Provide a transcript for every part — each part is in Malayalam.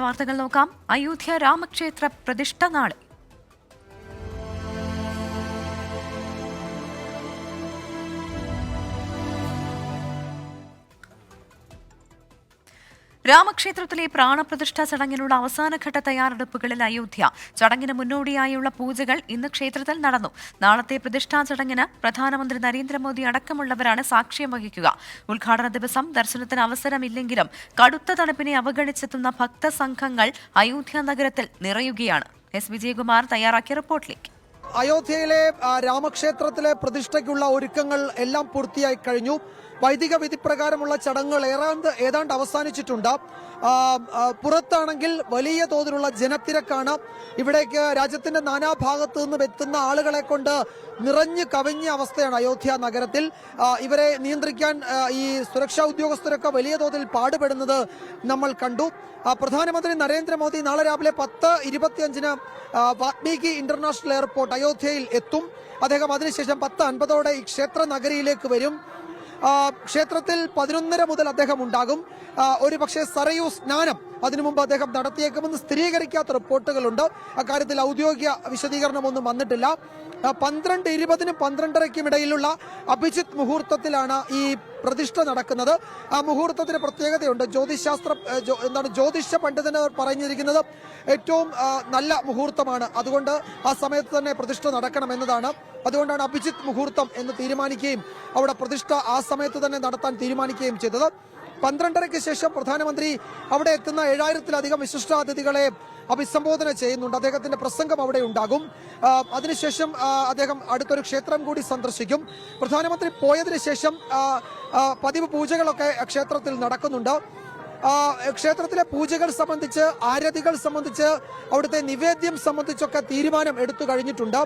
വാർത്തകൾ നോക്കാം. അയോധ്യ രാമക്ഷേത്ര പ്രതിഷ്ഠ നാളെ. രാമക്ഷേത്രത്തിലെ പ്രാണപ്രതിഷ്ഠാ ചടങ്ങിനുള്ള അവസാനഘട്ട തയ്യാറെടുപ്പുകളിൽ അയോധ്യ. ചടങ്ങിന് മുന്നോടിയായുള്ള പൂജകൾ ഇന്ന് ക്ഷേത്രത്തിൽ നടന്നു. നാളത്തെ പ്രതിഷ്ഠാ ചടങ്ങിന് പ്രധാനമന്ത്രി നരേന്ദ്രമോദി അടക്കമുള്ളവരാണ് സാക്ഷ്യം വഹിക്കുക. ഉദ്ഘാടന ദിവസം ദർശനത്തിന് അവസരമില്ലെങ്കിലും കടുത്ത തണുപ്പിനെ അവഗണിച്ചെത്തുന്ന ഭക്തസംഘങ്ങൾ അയോധ്യ നഗരത്തിൽ നിറയുകയാണ്. എസ് വിജയകുമാർ തയ്യാറാക്കിയ റിപ്പോർട്ടിലേക്ക്. അയോധ്യയിലെ രാമക്ഷേത്രത്തിലെ പ്രതിഷ്ഠയ്ക്കുള്ള ഒരുക്കങ്ങൾ എല്ലാം പൂർത്തിയായി കഴിഞ്ഞു. വൈദിക വിധിപ്രകാരമുള്ള ചടങ്ങുകൾ ഏതാണ്ട് അവസാനിച്ചിട്ടുണ്ട്. പുറത്താണെങ്കിൽ വലിയ തോതിലുള്ള ജനത്തിരക്കാണ്. ഇവിടേക്ക് രാജ്യത്തിന്റെ നാനാഭാഗത്തു നിന്നും എത്തുന്ന ആളുകളെ കൊണ്ട് നിറഞ്ഞു കവിഞ്ഞ അവസ്ഥയാണ് അയോധ്യ നഗരത്തിൽ. ഇവരെ നിയന്ത്രിക്കാൻ ഈ സുരക്ഷാ ഉദ്യോഗസ്ഥരൊക്കെ വലിയ തോതിൽ പാടുപെടുന്നത് നമ്മൾ കണ്ടു. പ്രധാനമന്ത്രി നരേന്ദ്രമോദി നാളെ രാവിലെ 10:25 വാൽമീകി ഇന്റർനാഷണൽ എയർപോർട്ട് അയോധ്യയിൽ എത്തും. അദ്ദേഹം അതിനുശേഷം 10:50 ഈ ക്ഷേത്ര നഗരിയിലേക്ക് വരും. ക്ഷേത്രത്തിൽ 11:30 മുതൽ അദ്ദേഹം ഉണ്ടാകും. ഒരു പക്ഷേ സരയൂ സ്നാനം അതിനു മുമ്പ് അദ്ദേഹം നടത്തിയേക്കുമെന്ന് സ്ഥിരീകരിക്കാത്ത റിപ്പോർട്ടുകളുണ്ട്. അക്കാര്യത്തിൽ ഔദ്യോഗിക വിശദീകരണമൊന്നും വന്നിട്ടില്ല. 12:20 12:30 ഇടയിലുള്ള അഭിജിത്ത് മുഹൂർത്തത്തിലാണ് ഈ പ്രതിഷ്ഠ നടക്കുന്നത്. ആ മുഹൂർത്തത്തിന് പ്രത്യേകതയുണ്ട്. ജ്യോതിഷ പണ്ഡിതനർ പറഞ്ഞിരിക്കുന്നത് ഏറ്റവും നല്ല മുഹൂർത്തമാണ്. അതുകൊണ്ട് ആ സമയത്ത് തന്നെ പ്രതിഷ്ഠ നടക്കണം എന്നതാണ്. അതുകൊണ്ടാണ് അഭിജിത്ത് മുഹൂർത്തം എന്ന് തീരുമാനിക്കുകയും അവിടെ പ്രതിഷ്ഠ ആ സമയത്ത് തന്നെ നടത്താൻ തീരുമാനിക്കുകയും ചെയ്തത്. 12:30 ശേഷം പ്രധാനമന്ത്രി അവിടെ എത്തുന്ന 7000-ലധികം വിശിഷ്ടാതിഥികളെ അഭിസംബോധന ചെയ്യുന്നുണ്ട്. അദ്ദേഹത്തിന്റെ പ്രസംഗം അവിടെ ഉണ്ടാകും. അതിനുശേഷം അദ്ദേഹം അടുത്തൊരു ക്ഷേത്രം കൂടി സന്ദർശിക്കും. പ്രധാനമന്ത്രി പോയതിനു ശേഷം പതിവ് പൂജകളൊക്കെ ക്ഷേത്രത്തിൽ നടക്കുന്നുണ്ട്. ക്ഷേത്രത്തിലെ പൂജകൾ സംബന്ധിച്ച്, ആരതികൾ സംബന്ധിച്ച്, അവിടുത്തെ നിവേദ്യം സംബന്ധിച്ചൊക്കെ തീരുമാനം എടുത്തു കഴിഞ്ഞിട്ടുണ്ട്.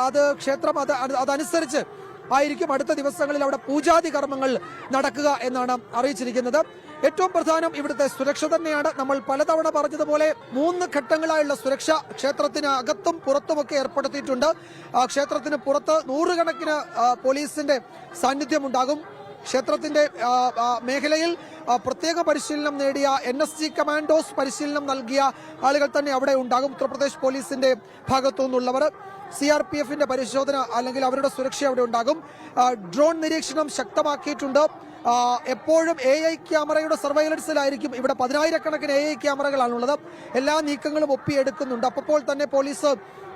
അത് ക്ഷേത്രം അതനുസരിച്ച് ആയിരിക്കും അടുത്ത ദിവസങ്ങളിൽ അവിടെ പൂജാതി കർമ്മങ്ങൾ നടക്കുക എന്നാണ് അറിയിച്ചിരിക്കുന്നത്. ഏറ്റവും പ്രധാനം ഇവിടുത്തെ സുരക്ഷ തന്നെയാണ്. നമ്മൾ പലതവണ പറഞ്ഞതുപോലെ 3 ഘട്ടങ്ങളായുള്ള സുരക്ഷ ക്ഷേത്രത്തിന് അകത്തും പുറത്തുമൊക്കെ ഏർപ്പെടുത്തിയിട്ടുണ്ട്. ക്ഷേത്രത്തിന് പുറത്ത് 100 കണക്കിന് പോലീസിന്റെ സാന്നിധ്യമുണ്ടാകും. ക്ഷേത്രത്തിന്റെ മേഖലയിൽ പ്രത്യേക പരിശീലനം നേടിയ NSG കമാൻഡോസ് പരിശീലനം നൽകിയ ആളുകൾ തന്നെ അവിടെ ഉണ്ടാകും. ഉത്തർപ്രദേശ് പോലീസിന്റെ ഭാഗത്തു നിന്നുള്ളവർ, CRPFന്റെ പരിശോധന അല്ലെങ്കിൽ അവരുടെ സുരക്ഷ അവിടെ ഉണ്ടാകും. ഡ്രോൺ നിരീക്ഷണം ശക്തമാക്കിയിട്ടുണ്ട്. എപ്പോഴും AI ക്യാമറയുടെ സർവൈലൻസിലായിരിക്കും. ഇവിടെ 10,000-കണക്കിന് AI ക്യാമറകളാണുള്ളത്. എല്ലാ നീക്കങ്ങളും ഒപ്പിയെടുക്കുന്നുണ്ട്. അപ്പോൾ തന്നെ പോലീസ്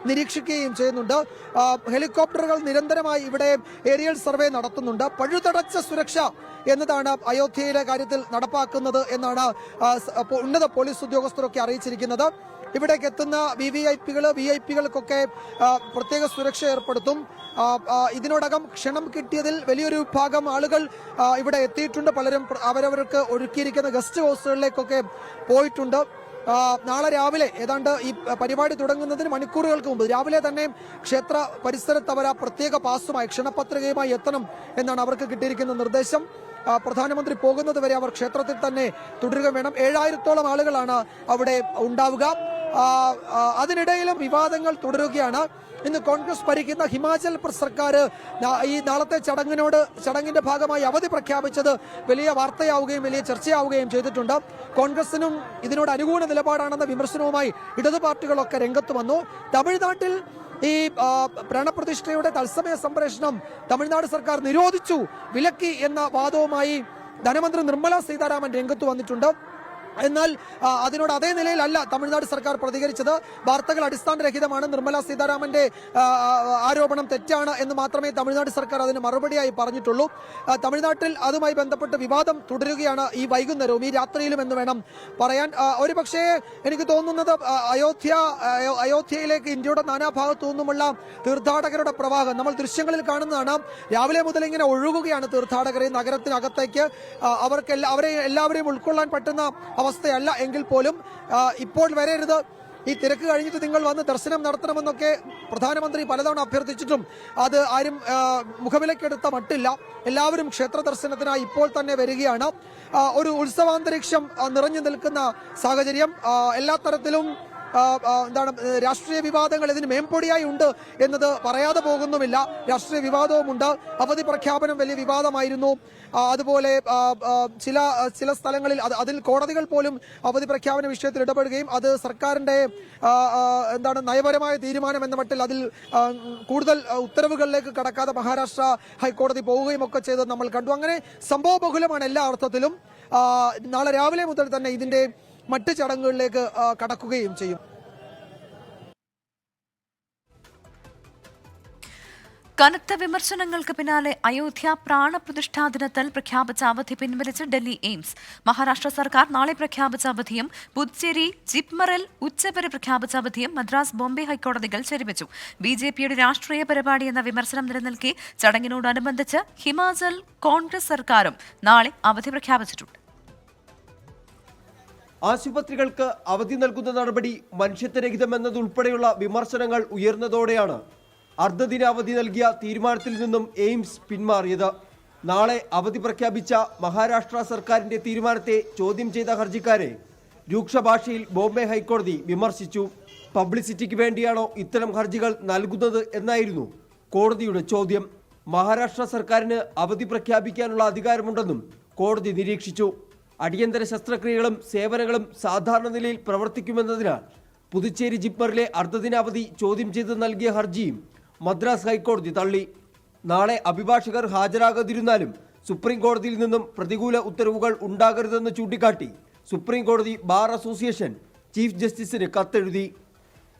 നിരീക്ഷിക്കുകയും ചെയ്യുന്നുണ്ട്. ഹെലികോപ്റ്ററുകൾ നിരന്തരമായി ഇവിടെ ഏരിയൽ സർവേ നടത്തുന്നുണ്ട്. പഴുതടച്ച സുരക്ഷ എന്നതാണ് അയോധ്യയിലെ കാര്യത്തിൽ നടപ്പാക്കുന്നത് എന്നാണ് ഉന്നത പോലീസ് ഉദ്യോഗസ്ഥരൊക്കെ അറിയിച്ചിരിക്കുന്നത്. ഇവിടേക്ക് എത്തുന്ന VVIPകൾക്കൊക്കെ പ്രത്യേക സുരക്ഷ ഏർപ്പെടുത്തും. ഇതിനോടകം ക്ഷണം കിട്ടിയതിൽ വലിയൊരു വിഭാഗം ആളുകൾ ഇവിടെ എത്തിയിട്ടുണ്ട്. പലരും അവരവർക്ക് ഒരുക്കിയിരിക്കുന്ന ഗസ്റ്റ് ഹൗസുകളിലേക്കൊക്കെ പോയിട്ടുണ്ട്. നാളെ രാവിലെ ഏതാണ്ട് ഈ പരിപാടി തുടങ്ങുന്നതിന് മണിക്കൂറുകൾക്ക് മുമ്പ് രാവിലെ തന്നെ ക്ഷേത്ര പരിസരത്ത് അവർ പ്രത്യേക പാസുമായി ക്ഷണപത്രികയുമായി എത്തണം എന്നാണ് അവർക്ക് കിട്ടിയിരിക്കുന്ന നിർദ്ദേശം. പ്രധാനമന്ത്രി പോകുന്നത് വരെ അവർ ക്ഷേത്രത്തിൽ തന്നെ തുടരുക വേണം. 7000-ഓളം ആളുകളാണ് അവിടെ ഉണ്ടാവുക. അതിനിടയിലും വിവാദങ്ങൾ തുടരുകയാണ്. ഇന്ന് കോൺഗ്രസ് ഭരിക്കുന്ന ഹിമാചൽ സർക്കാർ ഈ നാളത്തെ ചടങ്ങിന്റെ ഭാഗമായി അവധി പ്രഖ്യാപിച്ചത് വലിയ വാർത്തയാവുകയും വലിയ ചർച്ചയാവുകയും ചെയ്തിട്ടുണ്ട്. കോൺഗ്രസിനും ഇതിനോട് അനുകൂല നിലപാടാണെന്ന വിമർശനവുമായി ഇടതു പാർട്ടികളൊക്കെ രംഗത്ത് വന്നു. തമിഴ്നാട്ടിൽ ഈ പ്രാണപ്രതിഷ്ഠയുടെ തത്സമയ സംപ്രേഷണം തമിഴ്നാട് സർക്കാർ നിരോധിച്ചു, വിലക്കി എന്ന വാദവുമായി ധനമന്ത്രി നിർമ്മല സീതാരാമൻ രംഗത്ത് വന്നിട്ടുണ്ട്. എന്നാൽ അതിനോട് അതേ നിലയിലല്ല തമിഴ്നാട് സർക്കാർ പ്രതികരിച്ചത്. വാർത്തകൾ അടിസ്ഥാനരഹിതമാണ്, നിർമ്മല സീതാരാമന്റെ ആരോപണം തെറ്റാണ് എന്ന് മാത്രമേ തമിഴ്നാട് സർക്കാർ അതിന് മറുപടിയായി പറഞ്ഞിട്ടുള്ളൂ. തമിഴ്നാട്ടിൽ അതുമായി ബന്ധപ്പെട്ട് വിവാദം തുടരുകയാണ് ഈ വൈകുന്നേരവും ഈ രാത്രിയിലും എന്ന് വേണം പറയാൻ. ഒരുപക്ഷേ എനിക്ക് തോന്നുന്നത് അയോധ്യയിലേക്ക് ഇന്ത്യയുടെ നാനാഭാഗത്തു നിന്നുമുള്ള തീർത്ഥാടകരുടെ പ്രവാഹം നമ്മൾ ദൃശ്യങ്ങളിൽ കാണുന്നതാണ്. രാവിലെ മുതൽ ഇങ്ങനെ ഒഴുകുകയാണ് തീർത്ഥാടകരെ നഗരത്തിനകത്തേക്ക്. അവരെ എല്ലാവരെയും ഉൾക്കൊള്ളാൻ പറ്റുന്ന അവസ്ഥയല്ല എങ്കിൽ പോലും ഇപ്പോൾ വരരുത്, ഈ തിരക്ക് കഴിഞ്ഞിട്ട് നിങ്ങൾ വന്ന് ദർശനം നടത്തണമെന്നൊക്കെ പ്രധാനമന്ത്രി പലതവണ അഭ്യർത്ഥിച്ചിട്ടും അത് ആരും മുഖവിലക്കെടുത്ത മട്ടില്ല. എല്ലാവരും ക്ഷേത്ര ദർശനത്തിനായി ഇപ്പോൾ തന്നെ വരികയാണ്. ഒരു ഉത്സവാന്തരീക്ഷം നിറഞ്ഞു നിൽക്കുന്ന സാഹചര്യം. എല്ലാ തരത്തിലും എന്താണ് രാഷ്ട്രീയ വിവാദങ്ങൾ ഇതിന് മേമ്പൊടിയായി ഉണ്ട് എന്നത് പറയാതെ പോകുന്നുമില്ല. രാഷ്ട്രീയ വിവാദവുമുണ്ട്. അവധി പ്രഖ്യാപനം വലിയ വിവാദമായിരുന്നു. അതുപോലെ ചില സ്ഥലങ്ങളിൽ അതിൽ കോടതികൾ പോലും അവധി പ്രഖ്യാപന വിഷയത്തിൽ ഇടപെടുകയും അത് സർക്കാരിന്റെ എന്താണ് നയപരമായ തീരുമാനം എന്ന മട്ടിൽ അതിൽ കൂടുതൽ ഉത്തരവുകളിലേക്ക് കടക്കാതെ മഹാരാഷ്ട്ര ഹൈക്കോടതി പോവുകയും ഒക്കെ ചെയ്തത് നമ്മൾ കണ്ടു. അങ്ങനെ സംഭവബഹുലമാണ് എല്ലാ അർത്ഥത്തിലും. നാളെ രാവിലെ മുതൽ തന്നെ ഇതിന്റെ മറ്റ് ചടങ്ങുകളിലേക്ക് കടക്കുകയും ചെയ്യും. കനത്ത വിമർശനങ്ങൾക്ക് പിന്നാലെ അയോധ്യ പ്രാണപ്രതിഷ്ഠാ ദിനത്തിൽ പ്രഖ്യാപിച്ച അവധി പിൻവലിച്ച് ഡൽഹി എയിംസ്. മഹാരാഷ്ട്ര സർക്കാർ നാളെ പ്രഖ്യാപിച്ച അവധിയും പുതുച്ചേരി ജിപ്മറിൽ ഉച്ചവരെ പ്രഖ്യാപിച്ച അവധിയും മദ്രാസ് ബോംബെ ഹൈക്കോടതികൾ ശരിവച്ചു. ബിജെപിയുടെ രാഷ്ട്രീയ പരിപാടി എന്ന വിമർശനം നിലനിൽക്കെ ചടങ്ങിനോടനുബന്ധിച്ച് ഹിമാചൽ കോൺഗ്രസ് സർക്കാരും നാളെ അവധി പ്രഖ്യാപിച്ചിട്ടുണ്ട്. ആശുപത്രികൾക്ക് അവധി നൽകുന്ന നടപടി മനുഷ്യത്വരഹിതമെന്നതുൾപ്പെടെയുള്ള വിമർശനങ്ങൾ ഉയർന്നതോടെയാണ് അർദ്ധദിനാവധി നൽകിയ തീരുമാനത്തിൽ നിന്നും എയിംസ് പിന്മാറിയത്. നാളെ അവധി പ്രഖ്യാപിച്ച മഹാരാഷ്ട്ര സർക്കാരിന്റെ തീരുമാനത്തെ ചോദ്യം ചെയ്ത ഹർജിക്കാരെ രൂക്ഷ ഭാഷയിൽ ബോംബെ ഹൈക്കോടതി വിമർശിച്ചു. പബ്ലിസിറ്റിക്ക് വേണ്ടിയാണോ ഇത്തരം ഹർജികൾ നൽകുന്നത് എന്നായിരുന്നു കോടതിയുടെ ചോദ്യം. മഹാരാഷ്ട്ര സർക്കാരിന് അവധി പ്രഖ്യാപിക്കാനുള്ള അധികാരമുണ്ടെന്നും കോടതി നിരീക്ഷിച്ചു. അടിയന്തര ശസ്ത്രക്രിയകളും സേവനങ്ങളും സാധാരണ നിലയിൽ പ്രവർത്തിക്കുമെന്നതിനാൽ പുതുച്ചേരി ജിപ്മറിലെ അർദ്ധദിനാവധി ചോദ്യം ചെയ്ത് നൽകിയ ഹർജിയും മദ്രാസ് ഹൈക്കോടതി തള്ളി. നാളെ അഭിഭാഷകർ ഹാജരാകാതിരുന്നാലും സുപ്രീം കോടതിയിൽ നിന്നും പ്രതികൂല ഉത്തരവുകൾ ഉണ്ടാകരുതെന്ന് ചൂണ്ടിക്കാട്ടി സുപ്രീം കോടതി ബാർ അസോസിയേഷൻ ചീഫ് ജസ്റ്റിസിന് കത്തെഴുതി.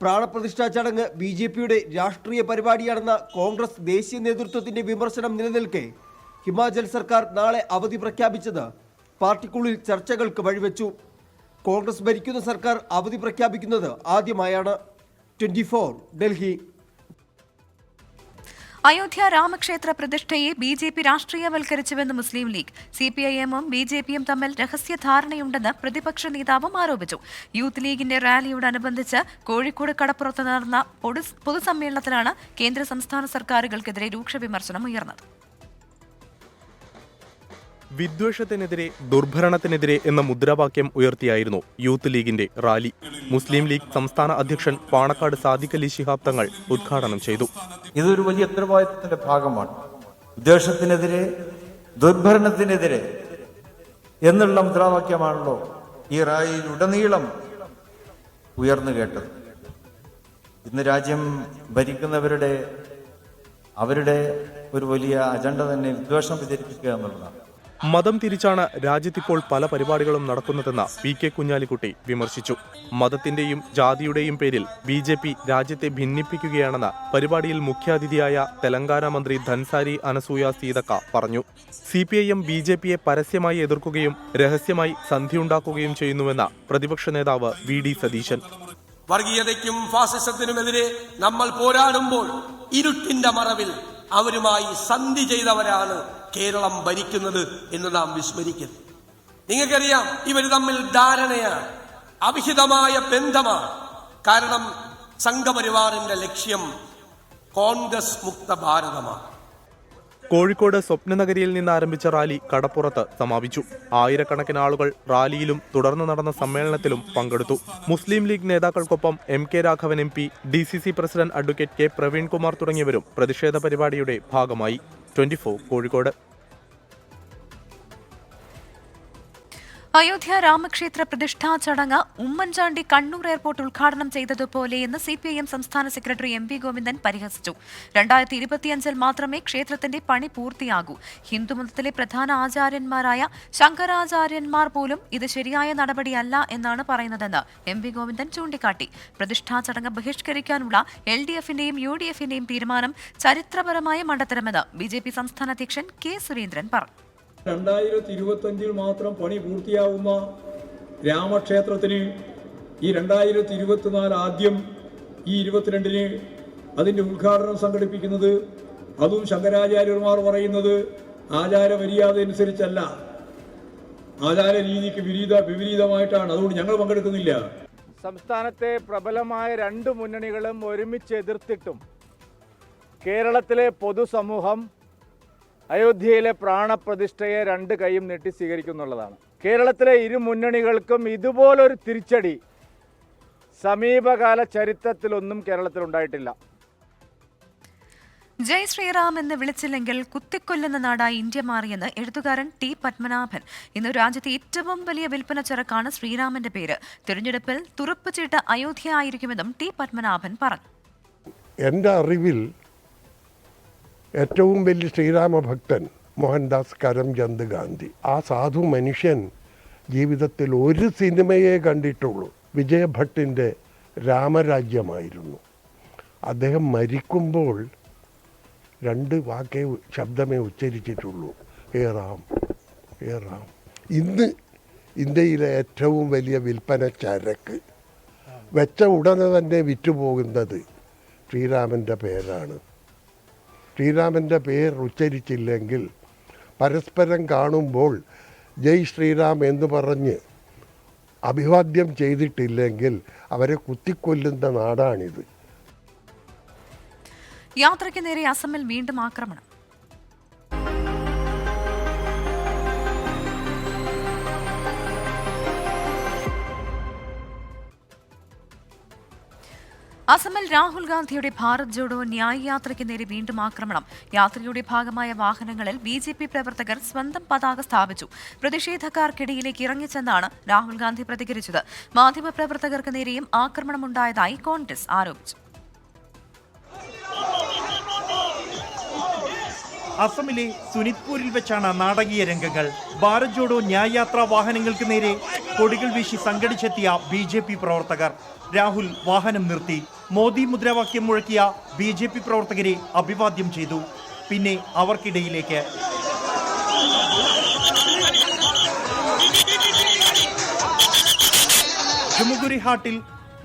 പ്രാണപ്രതിഷ്ഠാ ചടങ്ങ് ബിജെപിയുടെ രാഷ്ട്രീയ പരിപാടിയാണെന്ന കോൺഗ്രസ് ദേശീയ നേതൃത്വത്തിന്റെ വിമർശനം നിലനിൽക്കെ ഹിമാചൽ സർക്കാർ നാളെ അവധി പ്രഖ്യാപിച്ചത് പാർട്ടിക്കുള്ളിൽ ചർച്ചകൾക്ക് വഴിവെച്ചു. കോൺഗ്രസ് ഭരിക്കുന്ന സർക്കാർ അവധി പ്രഖ്യാപിക്കുന്നത് ആദ്യമായാണ്. 24 ഡൽഹി. അയോധ്യ രാമക്ഷേത്ര പ്രതിഷ്ഠയെ ബിജെപി രാഷ്ട്രീയവൽക്കരിച്ചുവെന്ന് മുസ്ലിം ലീഗ്. സിപിഐഎമ്മും ബിജെപിയും തമ്മിൽ രഹസ്യധാരണയുണ്ടെന്ന് പ്രതിപക്ഷ നേതാവും ആരോപിച്ചു. യൂത്ത് ലീഗിന്റെ റാലിയോടനുബന്ധിച്ച് കോഴിക്കോട് കടപ്പുറത്ത് നടന്ന പൊതുസമ്മേളനത്തിലാണ് കേന്ദ്ര സംസ്ഥാന സർക്കാരുകൾക്കെതിരെ രൂക്ഷ വിമർശനം ഉയർന്നത്. വിദ്വേഷത്തിനെതിരെ ദുർഭരണത്തിനെതിരെ എന്ന മുദ്രാവാക്യം ഉയർത്തിയായിരുന്നു യൂത്ത് ലീഗിന്റെ റാലി. മുസ്ലിം ലീഗ് സംസ്ഥാന അധ്യക്ഷൻ പാണക്കാട് സാദിഖ് അലി ശിഹാബ് തങ്ങൾ ഉദ്ഘാടനം ചെയ്തു. ഇതൊരു വലിയ ഉത്തരവാദിത്തത്തിന്റെ ഭാഗമാണ്. വിദ്വേഷത്തിനെതിരെ ദുർഭരണത്തിനെതിരെ എന്നുള്ള മുദ്രാവാക്യമാണല്ലോ ഈ റാലിയിൽ ഉടനീളം ഉയർന്നു കേട്ടത്. ഇന്ന് രാജ്യം ഭരിക്കുന്നവരുടെ ഒരു വലിയ അജണ്ട തന്നെ വിദ്വേഷം വിതരിപ്പിക്കുക എന്നുള്ളതാണ്. മതം തിരിച്ചാണ് രാജ്യത്തിപ്പോൾ പല പരിപാടികളും നടക്കുന്നതെന്ന് PK കുഞ്ഞാലിക്കുട്ടി വിമർശിച്ചു. മതത്തിന്റെയും ജാതിയുടെയും പേരിൽ BJP രാജ്യത്തെ ഭിന്നിപ്പിക്കുകയാണെന്ന് പരിപാടിയിൽ മുഖ്യാതിഥിയായ തെലങ്കാന മന്ത്രി ധൻസാരി അനസൂയ സീതക്ക പറഞ്ഞു. CPIM BJPയെ പരസ്യമായി എതിർക്കുകയും രഹസ്യമായി സന്ധിയുണ്ടാക്കുകയും ചെയ്യുന്നുവെന്ന് പ്രതിപക്ഷ നേതാവ് VD സതീശൻ. വർഗീയതയ്ക്കും ഫാസിസത്തിനുമെതിരെ നമ്മൾ പോരാടുമ്പോൾ ഇരുട്ടിന്റെ മറവിൽ അവരുമായി സന്ധി ചെയ്തവരാണ് കേരളം ഭരിക്കുന്നത് എന്ന് നാം വിസ്മരിക്കരുത്. നിങ്ങൾക്കറിയാം, ഇവർ തമ്മിൽ ധാരണയാണ്, അവിഹിതമായ ബന്ധമാണ്. കാരണം സംഘപരിവാറിന്റെ ലക്ഷ്യം കോൺഗ്രസ് മുക്ത ഭാരതമാണ്. കോഴിക്കോട് സ്വപ്നനഗരിയിൽ നിന്ന് ആരംഭിച്ച റാലി കടപ്പുറത്ത് സമാപിച്ചു. ആയിരക്കണക്കിന് ആളുകൾ റാലിയിലും തുടർന്ന് നടന്ന സമ്മേളനത്തിലും പങ്കെടുത്തു. മുസ്ലിം ലീഗ് നേതാക്കൾക്കൊപ്പം MK Raghavan MP, DCC president advocate K Praveenkumar തുടങ്ങിയവരും പ്രതിഷേധ പരിപാടിയുടെ ഭാഗമായി. 24 കോഴിക്കോട്. അയോധ്യ രാമക്ഷേത്ര പ്രതിഷ്ഠാ ചടങ്ങ് ഉമ്മൻചാണ്ടി കണ്ണൂർ എയർപോർട്ട് ഉദ്ഘാടനം ചെയ്തതുപോലെയെന്ന് CPIM സംസ്ഥാന സെക്രട്ടറി MV ഗോവിന്ദൻ പരിഹസിച്ചു. 2025 മാത്രമേ ക്ഷേത്രത്തിന്റെ പണി പൂർത്തിയാകൂ. ഹിന്ദുമതത്തിലെ പ്രധാന ആചാര്യന്മാരായ ശങ്കരാചാര്യന്മാർ പോലും ഇത് ശരിയായ നടപടിയല്ല എന്നാണ് പറയുന്നതെന്ന് MV ഗോവിന്ദൻ ചൂണ്ടിക്കാട്ടി. പ്രതിഷ്ഠാ ചടങ്ങ് ബഹിഷ്കരിക്കാനുള്ള LDFന്റെയും UDFന്റെയും തീരുമാനം ചരിത്രപരമായ മണ്ടത്തരമെന്ന് BJP സംസ്ഥാന അധ്യക്ഷൻ K സുരേന്ദ്രൻ പറഞ്ഞു. 2025 മാത്രം പണി പൂർത്തിയാവുന്ന രാമക്ഷേത്രത്തിന് ഈ 2024 ആദ്യം ഈ 22-ന് അതിൻ്റെ ഉദ്ഘാടനം സംഘടിപ്പിക്കുന്നത്, അതും ശങ്കരാചാര്യന്മാർ പറയുന്നത് ആചാരമര്യാദ അനുസരിച്ചല്ല, ആചാര രീതിക്ക് വിപരീതമായിട്ടാണ്. അതുകൊണ്ട് ഞങ്ങൾ പങ്കെടുക്കുന്നില്ല. സംസ്ഥാനത്തെ പ്രബലമായ 2 മുന്നണികളും ഒരുമിച്ച് എതിർത്തിട്ടും കേരളത്തിലെ പൊതുസമൂഹം അയോധ്യയിലെ പ്രാണപ്രതിഷ്ഠയെ 2 കൈയും നീട്ടി സ്വീകരിക്കുന്നുള്ളതാണ്. കേരളത്തിലെ 2 മുന്നണികൾക്കും ഇതുപോലൊരു തിരിച്ചടി സമീപകാല ചരിത്രത്തിലൊന്നും കേരളത്തിൽ ഉണ്ടായിട്ടില്ല. ജയ് ശ്രീറാം എന്ന് വിളിച്ചില്ലെങ്കിൽ കുത്തിക്കൊല്ലുന്ന നാടായി ഇന്ത്യ മാറിയെന്ന് എഴുത്തുകാരൻ ടി പത്മനാഭൻ. ഇന്ന് രാജ്യത്തെ ഏറ്റവും വലിയ വിൽപ്പന ചരക്കാണ് ശ്രീരാമന്റെ പേര്. തിരഞ്ഞെടുപ്പിൽ തുറുപ്പുചീട്ട് അയോധ്യ ആയിരിക്കുമെന്നും ടി പത്മനാഭൻ പറഞ്ഞു. എൻ്റെ അറിവിൽ ഏറ്റവും വലിയ ശ്രീരാമഭക്തൻ മോഹൻദാസ് കരംചന്ദ് ഗാന്ധി. ആ സാധു മനുഷ്യൻ ജീവിതത്തിൽ ഒരു സിനിമയെ കണ്ടിട്ടുള്ളൂ. വിജയഭട്ടിൻ്റെ രാമരാജ്യമായിരുന്നു. അദ്ദേഹം മരിക്കുമ്പോൾ 2 വാക്കേ ശബ്ദമേ ഉച്ചരിച്ചിട്ടുള്ളൂ, ഹേ റാം, ഹേ റാം. ഇന്ന് ഇന്ത്യയിലെ ഏറ്റവും വലിയ വിൽപ്പന ചരക്ക് വെച്ച ഉടനെ തന്നെ വിറ്റുപോകുന്നത് ശ്രീരാമൻ്റെ പേരാണ്. ശ്രീരാമൻ്റെ പേര് ഉച്ചരിച്ചില്ലെങ്കിൽ, പരസ്പരം കാണുമ്പോൾ ജയ് ശ്രീറാം എന്ന് പറഞ്ഞ് അഭിവാദ്യം ചെയ്തിട്ടില്ലെങ്കിൽ അവരെ കുത്തിക്കൊല്ലുന്ന നാടാണിത്. യാത്രയ്ക്ക് നേരെ അസമിൽ വീണ്ടും ആക്രമണം. അസമിൽ രാഹുൽ ഗാന്ധിയുടെ ഭാരത് ജോഡോ ന്യായ് യാത്രയ്ക്ക് നേരെ വീണ്ടും ആക്രമണം. യാത്രയുടെ ഭാഗമായ വാഹനങ്ങളിൽ BJP പ്രവർത്തകർ സ്വന്തം പതാക സ്ഥാപിച്ചു. പ്രതിഷേധക്കാർക്കിടയിലേക്ക് ഇറങ്ങിച്ചെന്നാണ് രാഹുൽ ഗാന്ധി പ്രതികരിച്ചത്. മാധ്യമപ്രവർത്തകർക്ക് നേരെയും ആക്രമണമുണ്ടായതായി കോൺഗ്രസ് ആരോപിച്ചു. അസമിലെ സുനിത്പൂരിൽ വെച്ചാണ് നാടകീയ രംഗങ്ങൾ. ഭാരത് ജോഡോ ന്യായ് യാത്രാ വാഹനങ്ങൾക്ക് നേരെ കൊടികൾ വീശി സംഘടിച്ചെത്തിയ BJP പ്രവർത്തകർ. രാഹുൽ വാഹനം നിർത്തി. മോദി മുദ്രാവാക്യം മുഴക്കിയ BJP പ്രവർത്തകരെ അഭിവാദ്യം ചെയ്തു. പിന്നെ അവർക്കിടയിലേക്ക് ജമുഗുരി ഹാട്ടിൽ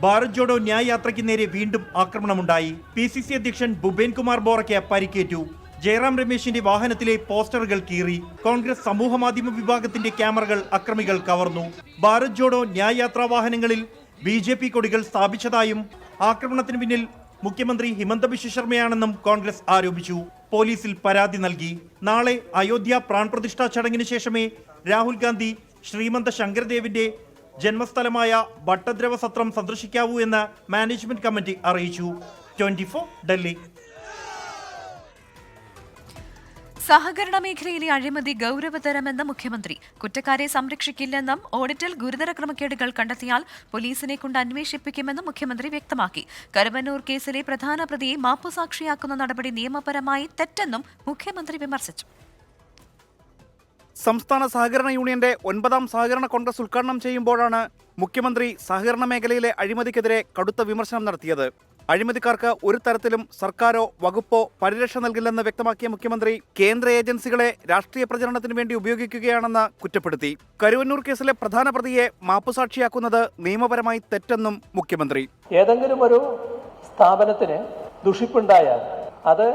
ഭാരത് ജോഡോ ന്യായ് യാത്രയ്ക്ക് നേരെ വീണ്ടും ആക്രമണമുണ്ടായി. PCC അധ്യക്ഷൻ ഭൂപേൻ കുമാർ ബോറയ്ക്ക് പരിക്കേറ്റു. ജയറാം രമേശിന്റെ വാഹനത്തിലെ പോസ്റ്ററുകൾ കീറി. കോൺഗ്രസ് സമൂഹമാധ്യമ വിഭാഗത്തിന്റെ ക്യാമറകൾ അക്രമികൾ കവർന്നു. ഭാരത് ജോഡോ ന്യായ് യാത്രാ വാഹനങ്ങളിൽ BJP കൊടികൾ സ്ഥാപിച്ചതായും ആക്രമണത്തിന് പിന്നിൽ മുഖ്യമന്ത്രി ഹിമന്ത ബിശ്വ ശർമ്മയാണെന്നും കോൺഗ്രസ് ആരോപിച്ചു. പോലീസിൽ പരാതി നൽകി. നാളെ അയോധ്യ പ്രാൺപ്രതിഷ്ഠാ ചടങ്ങിന് ശേഷമേ രാഹുൽ ഗാന്ധി ശ്രീമന്ത ശങ്കരദേവിന്റെ ജന്മസ്ഥലമായ ഭട്ടദ്രവ സത്രം സന്ദർശിക്കാവൂ എന്ന് മാനേജ്മെന്റ് കമ്മിറ്റി അറിയിച്ചു. 24 ഡൽഹി. സഹകരണ മേഖലയിലെ അഴിമതി ഗൗരവതരമെന്ന് മുഖ്യമന്ത്രി. കുറ്റക്കാരെ സംരക്ഷിക്കില്ലെന്നും ഓഡിറ്റിൽ ഗുരുതര ക്രമക്കേടുകൾ കണ്ടെത്തിയാൽ പോലീസിനെ കൊണ്ട് അന്വേഷിപ്പിക്കുമെന്നും മുഖ്യമന്ത്രി വ്യക്തമാക്കി. കരുവന്നൂർ കേസിലെ പ്രധാന പ്രതിയെ മാപ്പുസാക്ഷിയാക്കുന്ന നടപടി നിയമപരമായി തെറ്റെന്നും മുഖ്യമന്ത്രി വിമർശിച്ചു. സംസ്ഥാന സഹകരണ യൂണിയന്റെ 9ാം സഹകരണ കോൺഗ്രസ് ഉദ്ഘാടനം ചെയ്യുമ്പോഴാണ് മുഖ്യമന്ത്രി സഹകരണ മേഖലയിലെ അഴിമതിക്കെതിരെ കടുത്ത വിമർശനം നടത്തിയത്. അഴിമതിക്കാർക്ക് ഒരു തരത്തിലും സർക്കാരോ വകുപ്പോ പരിരക്ഷ നൽകില്ലെന്ന് വ്യക്തമാക്കിയ മുഖ്യമന്ത്രി കേന്ദ്ര ഏജൻസികളെ രാഷ്ട്രീയ പ്രചരണത്തിന് വേണ്ടി ഉപയോഗിക്കുകയാണെന്ന് കുറ്റപ്പെടുത്തി. കരുവന്നൂർ കേസിലെ പ്രധാന പ്രതിയെ മാപ്പുസാക്ഷിയാക്കുന്നത് നിയമപരമായി തെറ്റെന്നും മുഖ്യമന്ത്രി. ഏതെങ്കിലും ഒരു സ്ഥാപനത്തിന് ദുഷിപ്പുണ്ടായാൽ അത്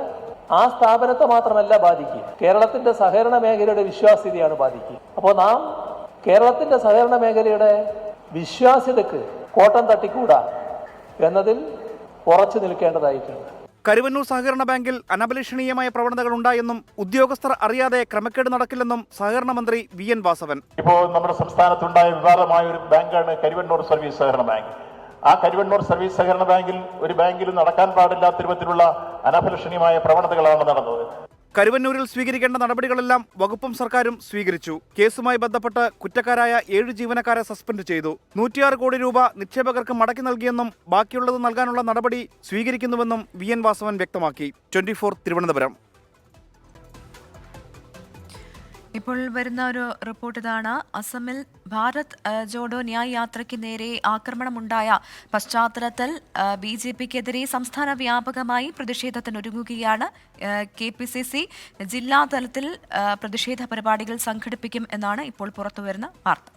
ആ സ്ഥാപനത്തെ മാത്രമല്ല ബാധിക്കുക, കേരളത്തിന്റെ സഹകരണ മേഖലയുടെ വിശ്വാസ്യതയാണ് ബാധിക്കുക. അപ്പോൾ നാം കേരളത്തിന്റെ സഹകരണ മേഖലയുടെ വിശ്വാസ്യതയ്ക്ക് കോട്ടം തട്ടിക്കൂടാ എന്നതിൽ ഉറച്ചു നിൽക്കേണ്ടതായിട്ടുണ്ട്. കരുവന്നൂർ സഹകരണ ബാങ്കിൽ അനഭിലഷണീയമായ പ്രവണതകൾ ഉണ്ടായെന്നും ഉദ്യോഗസ്ഥർ അറിയാതെ ക്രമക്കേട് നടക്കില്ലെന്നും സഹകരണ മന്ത്രി VN വാസവൻ. ഇപ്പോൾ നമ്മുടെ സംസ്ഥാനത്തുണ്ടായ വിവാദമായ ഒരു ബാങ്കാണ് കരുവന്നൂർ സർവീസ് സഹകരണ ബാങ്ക്. ആ കരുവന്നൂർ സർവീസ് സഹകരണ ബാങ്കിൽ ഒരു ബാങ്കിലും നടക്കാൻ പാടില്ലാത്ത രൂപത്തിലുള്ള അനഭിലഷണീയമായ പ്രവണതകളാണ് നടന്നത്. കരുവന്നൂരിൽ സ്വീകരിക്കേണ്ട നടപടികളെല്ലാം വകുപ്പും സർക്കാരും സ്വീകരിച്ചു. കേസുമായി ബന്ധപ്പെട്ട് കുറ്റക്കാരായ 7 ജീവനക്കാരെ സസ്പെൻഡ് ചെയ്തു. 106 കോടി രൂപ നിക്ഷേപകർക്ക് മടക്കി നൽകിയെന്നും ബാക്കിയുള്ളത് നൽകാനുള്ള നടപടി സ്വീകരിക്കുന്നുവെന്നും VN വാസവൻ വ്യക്തമാക്കി. 24 തിരുവനന്തപുരം. ഇപ്പോൾ വരുന്ന ഒരു റിപ്പോർട്ട് ഇതാണ്. അസമിൽ ഭാരത് ജോഡോ ന്യായ് യാത്രയ്ക്ക് നേരെ ആക്രമണമുണ്ടായ പശ്ചാത്തലത്തിൽ BJPക്കെതിരെ സംസ്ഥാന വ്യാപകമായി പ്രതിഷേധത്തിനൊരുങ്ങുകയാണ്. KPCC ജില്ലാതലത്തിൽ പ്രതിഷേധ പരിപാടികൾ സംഘടിപ്പിക്കും എന്നാണ് ഇപ്പോൾ പുറത്തുവരുന്ന വാർത്ത.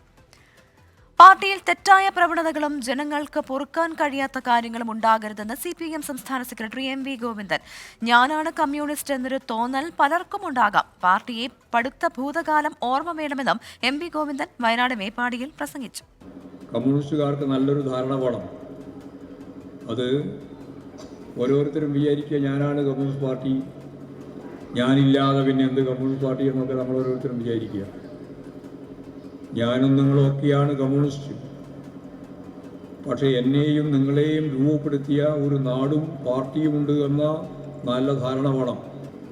പാർട്ടിയിൽ തെറ്റായ പ്രവണതകളും ജനങ്ങൾക്ക് പൊറുക്കാൻ കഴിയാത്ത കാര്യങ്ങളും ഉണ്ടാകരുതെന്ന് CPIM സംസ്ഥാന സെക്രട്ടറി MV ഗോവിന്ദൻ. ഞാനാണ് കമ്മ്യൂണിസ്റ്റ് എന്നൊരു തോന്നൽ പലർക്കും ഉണ്ടാകാം. പാർട്ടിയെ പടുത്ത ഭൂതകാലം ഓർമ്മ വേണമെന്നും MV ഗോവിന്ദൻ വയനാട് മേപ്പാടിയിൽ പ്രസംഗിച്ചു. കമ്മ്യൂണിസ്റ്റുകാർക്ക് നല്ലൊരു ധാരണ വേണം. അത് ഓരോരുത്തരും വിചാരിക്കുക ഞാനാണ് കമ്മ്യൂണിസ്റ്റ് പാർട്ടി, ഞാനില്ലാതെ പിന്നെ എന്ത് കമ്മ്യൂണിസ്റ്റ് പാർട്ടി എന്നൊക്കെ നമ്മൾ ഓരോരുത്തരും വിചാരിക്കുക. ഞാനും നിങ്ങളൊക്കെയാണ് കമ്മ്യൂണിസ്റ്റ്. പക്ഷേ എന്നെയും നിങ്ങളെയും രൂപപ്പെടുത്തിയ ഒരു നാടും പാർട്ടിയുമുണ്ട് എന്ന നല്ല ധാരണ വേണം.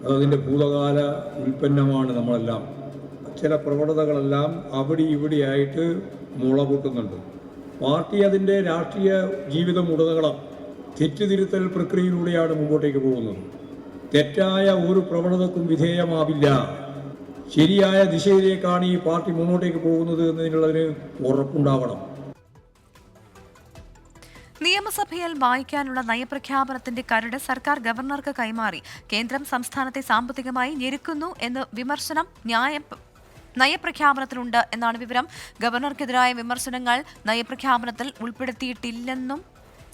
അതതിൻ്റെ ഭൂതകാല ഉൽപ്പന്നമാണ് നമ്മളെല്ലാം. ചില പ്രവണതകളെല്ലാം അവിടെ ഇവിടെയായിട്ട് മുള പൊട്ടുന്നുണ്ട്. പാർട്ടി അതിൻ്റെ രാഷ്ട്രീയ ജീവിതം ഉടനീളം തെറ്റുതിരുത്തൽ പ്രക്രിയയിലൂടെയാണ് മുമ്പോട്ടേക്ക് പോകുന്നത്. തെറ്റായ ഒരു പ്രവണതക്കും വിധേയമാവില്ല. ശരിയായ ദിശയിലേക്കാണ് ഈ പാർട്ടി മുന്നോട്ടേക്ക് പോകുന്നത് എന്നതിനുള്ളതിന് ഉറപ്പുണ്ടാവണം. നിയമസഭയിൽ വായിക്കാനുള്ള നയപ്രഖ്യാപനത്തിന്റെ കരട് സർക്കാർ ഗവർണർക്ക് കൈമാറി. കേന്ദ്രം സംസ്ഥാനത്തെ സാമ്പത്തികമായി ഞെരുക്കുന്നു എന്ന് വിമർശനം നയപ്രഖ്യാപനത്തിലുണ്ട് എന്നാണ് വിവരം. ഗവർണർക്കെതിരായ വിമർശനങ്ങൾ നയപ്രഖ്യാപനത്തിൽ ഉൾപ്പെടുത്തിയിട്ടില്ലെന്നും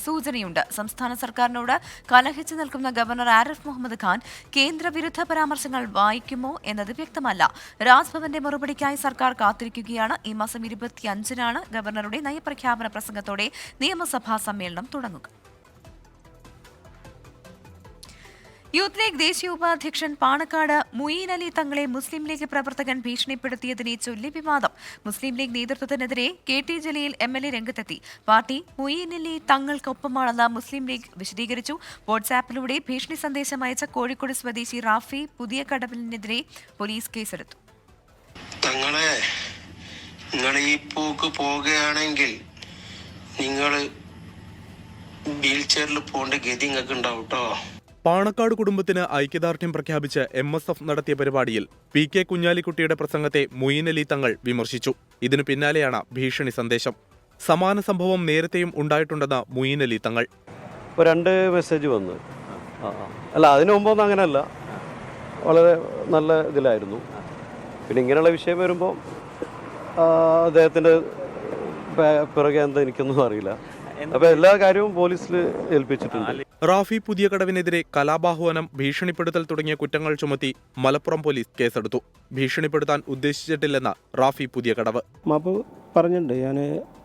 സൂചനയുണ്ട്. സംസ്ഥാന സർക്കാരിനോട് കലഹിച്ചു നിൽക്കുന്ന ഗവർണർ ആരിഫ് മുഹമ്മദ് ഖാൻ കേന്ദ്രവിരുദ്ധ പരാമർശങ്ങൾ വായിക്കുമോ എന്നത് വ്യക്തമല്ല. രാജ്ഭവന്റെ മറുപടിക്കായി സർക്കാർ കാത്തിരിക്കുകയാണ്. ഈ മാസം 25-നാണ് ഗവർണറുടെ നയപ്രഖ്യാപന പ്രസംഗത്തോടെ നിയമസഭാ സമ്മേളനം തുടങ്ങുക. യൂത്ത് ലീഗ് ദേശീയ ഉപാധ്യക്ഷൻ പാണക്കാട് മുയീൻ അലി തങ്ങളെ മുസ്ലിം ലീഗ് പ്രവർത്തകൻ ഭീഷണിപ്പെടുത്തിയതിനെ ചൊല്ലി വിവാദം. മുസ്ലിം ലീഗ് നേതൃത്വത്തിനെതിരെ KT ജലീൽ MLA രംഗത്തെത്തി. പാർട്ടി മുയീൻ അലി തങ്ങൾക്കൊപ്പമാണെന്ന് മുസ്ലിം ലീഗ് വിശദീകരിച്ചു. വാട്സാപ്പിലൂടെ ഭീഷണി സന്ദേശം അയച്ച കോഴിക്കോട് സ്വദേശി റാഫി പുതിയ കടവിലിനെതിരെ പോലീസ് കേസെടുത്തു. നിങ്ങൾ ഈ പോക്ക് പോകുകയാണെങ്കിൽ നിങ്ങൾ വീൽ ചെയറിൽ പോകേണ്ട ഗതി നിങ്ങൾക്ക് ഉണ്ടാവും കേട്ടോ. പാണക്കാട് കുടുംബത്തിന് ഐക്യദാർഢ്യം പ്രഖ്യാപിച്ച് MSF നടത്തിയ പരിപാടിയിൽ PK കുഞ്ഞാലിക്കുട്ടിയുടെ പ്രസംഗത്തെ മുയീൻ അലി തങ്ങൾ വിമർശിച്ചു. ഇതിനു പിന്നാലെയാണ് ഭീഷണി സന്ദേശം. സമാന സംഭവം നേരത്തെയും ഉണ്ടായിട്ടുണ്ടെന്ന് മുയീൻ അലി തങ്ങൾ. 2 മെസ്സേജ് വന്നു. അല്ല, അതിനു മുമ്പൊന്നും അങ്ങനെയല്ല, വളരെ നല്ല ഇതിലായിരുന്നു. പിന്നെ ഇങ്ങനെയുള്ള വിഷയം വരുമ്പോൾ അദ്ദേഹത്തിൻ്റെ പിറകെ എന്താ എനിക്കൊന്നും അറിയില്ല. അപ്പോൾ എല്ലാ കാര്യവും പോലീസിൽ ഏൽപ്പിച്ചിട്ടുണ്ട്. റാഫി പുതിയ കടവിനെതിരെ കലാപാഹ്വാനം, ഭീഷണിപ്പെടുത്തൽ തുടങ്ങിയ കുറ്റങ്ങൾ ചുമത്തി മലപ്പുറം പോലീസ് കേസെടുത്തു. ഭീഷണിപ്പെടുത്താൻ ഉദ്ദേശിച്ചിട്ടില്ലെന്ന് റാഫി പുതിയ കടവ് മാപ്പ് പറഞ്ഞിട്ടുണ്ട്. ഞാൻ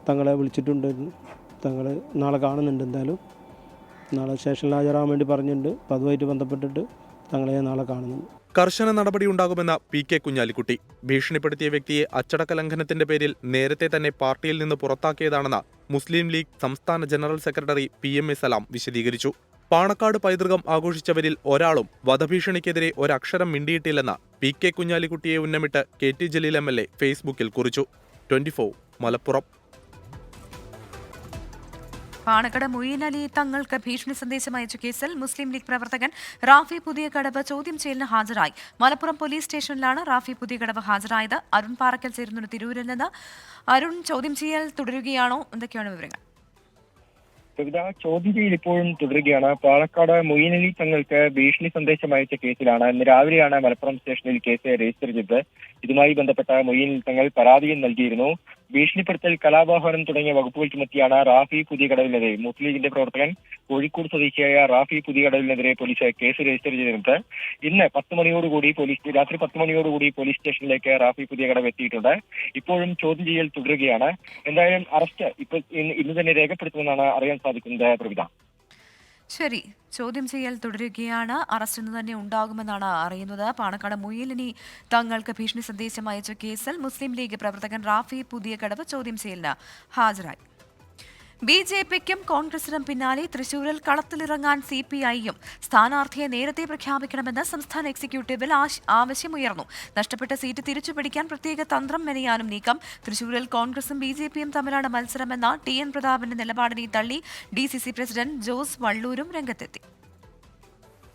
തങ്ങളെ വിളിച്ചിട്ടുണ്ട്. തങ്ങൾ നാളെ കാണുന്നുണ്ട്. എന്തായാലും നാളെ സ്റ്റേഷനിൽ ഹാജരാകാൻ വേണ്ടി പറഞ്ഞിട്ടുണ്ട്. അപ്പം അതുമായിട്ട് ബന്ധപ്പെട്ടിട്ട് തങ്ങളെ നാളെ കാണുന്നുണ്ട്. കർശന നടപടിയുണ്ടാകുമെന്ന PK കുഞ്ഞാലിക്കുട്ടി. ഭീഷണിപ്പെടുത്തിയ വ്യക്തിയെ അച്ചടക്ക ലംഘനത്തിന്റെ പേരിൽ നേരത്തെ തന്നെ പാർട്ടിയിൽ നിന്ന് പുറത്താക്കിയതാണെന്ന് മുസ്ലിം ലീഗ് സംസ്ഥാന ജനറൽ സെക്രട്ടറി PMA സലാം വിശദീകരിച്ചു. പാണക്കാട് പൈതൃകം ആഘോഷിച്ചവരിൽ ഒരാളും വധഭീഷണിക്കെതിരെ ഒരക്ഷരം മിണ്ടിയിട്ടില്ലെന്ന് PK കുഞ്ഞാലിക്കുട്ടിയെ ഉന്നമിട്ട് KT ജലീൽ MLA ഫേസ്ബുക്കിൽ കുറിച്ചു. 24 മലപ്പുറം. പാണക്കാട് മുയീൻ അലി തങ്ങൾക്ക് ഭീഷണി സന്ദേശം അയച്ച കേസിൽ മുസ്ലിം ലീഗ് പ്രവർത്തകൻ റാഫി പുതിയ കടവ് ചോദ്യം ചെയ്യലിന് ഹാജരായി. മലപ്പുറം പോലീസ് സ്റ്റേഷനിലാണ് റാഫി പുതിയ കടവ് ഹാജരായത്. അരുൺ പാറക്കൽ ചേരുന്നുണ്ട് തിരൂരിൽ നിന്ന്. അരുൺ, ചോദ്യം ചെയ്യൽ തുടരുകയാണോ? എന്തൊക്കെയാണ് വിവരങ്ങൾ? ചോദ്യം ചെയ്യൽ ഇപ്പോഴും തുടരുകയാണ്. പാലക്കാട് മുയീൻ അലി തങ്ങൾക്ക് ഭീഷണി സന്ദേശം അയച്ച കേസിലാണ് ഇന്ന് രാവിലെയാണ് മലപ്പുറം സ്റ്റേഷനിൽ കേസ് രജിസ്റ്റർ ചെയ്തത്. ഇതുമായി ബന്ധപ്പെട്ട മുയീൻ അലി തങ്ങൾ പരാതിയും നൽകിയിരുന്നു. ഭീഷണിപ്പെടുത്തൽ, കലാപാഹ്വാനം തുടങ്ങിയ വകുപ്പുകൾ ചുമത്തിയാണ് റാഫി പുതിയ കടവിനെതിരെ, മുസ്ലിം ലീഗിന്റെ പ്രവർത്തകൻ കോഴിക്കോട് സ്വദേശിയായ റാഫി പുതിയ കടവിനെതിരെ പോലീസ് കേസ് രജിസ്റ്റർ ചെയ്തിരുന്നത്. ഇന്ന് രാത്രി 10 മണിയോടുകൂടി പോലീസ് സ്റ്റേഷനിലേക്ക് റാഫി പുതിയ കടവ് എത്തിയിട്ടുണ്ട്. ഇപ്പോഴും ചോദ്യം ചെയ്യൽ തുടരുകയാണ്. എന്തായാലും അറസ്റ്റ് ഇന്ന് തന്നെ രേഖപ്പെടുത്തുമെന്നാണ് അറിയാൻ സാധിക്കുന്നത്. പ്രവിധ, ശരി, ചോദ്യം ചെയ്യൽ തുടരുകയാണ്. അറസ്റ്റ് ഇന്ന് തന്നെ ഉണ്ടാകുമെന്നാണ് അറിയുന്നത്. പാണക്കാട് മുയീൻ അലി തങ്ങൾക്ക് ഭീഷണി സന്ദേശം അയച്ച കേസിൽ മുസ്ലിം ലീഗ് പ്രവർത്തകൻ റാഫി പുതിയ കടവ് ചോദ്യം ചെയ്യലിന് ഹാജരായി. BJPക്കും കോൺഗ്രസിനും പിന്നാലെ തൃശൂരിൽ കളത്തിലിറങ്ങാൻ CPIയും സ്ഥാനാർത്ഥിയെ നേരത്തെ പ്രഖ്യാപിക്കണമെന്ന് സംസ്ഥാന എക്സിക്യൂട്ടീവിൽ ആവശ്യമുയർന്നു. നഷ്ടപ്പെട്ട സീറ്റ് തിരിച്ചുപിടിക്കാൻ പ്രത്യേക തന്ത്രം മെനയാനും നീക്കം. തൃശൂരിൽ കോൺഗ്രസും BJPയും തമ്മിലാണ് മത്സരമെന്ന TN പ്രതാപന്റെ നിലപാടിനെ തള്ളി DCC പ്രസിഡന്റ് ജോസ് വള്ളൂരും രംഗത്തെത്തി.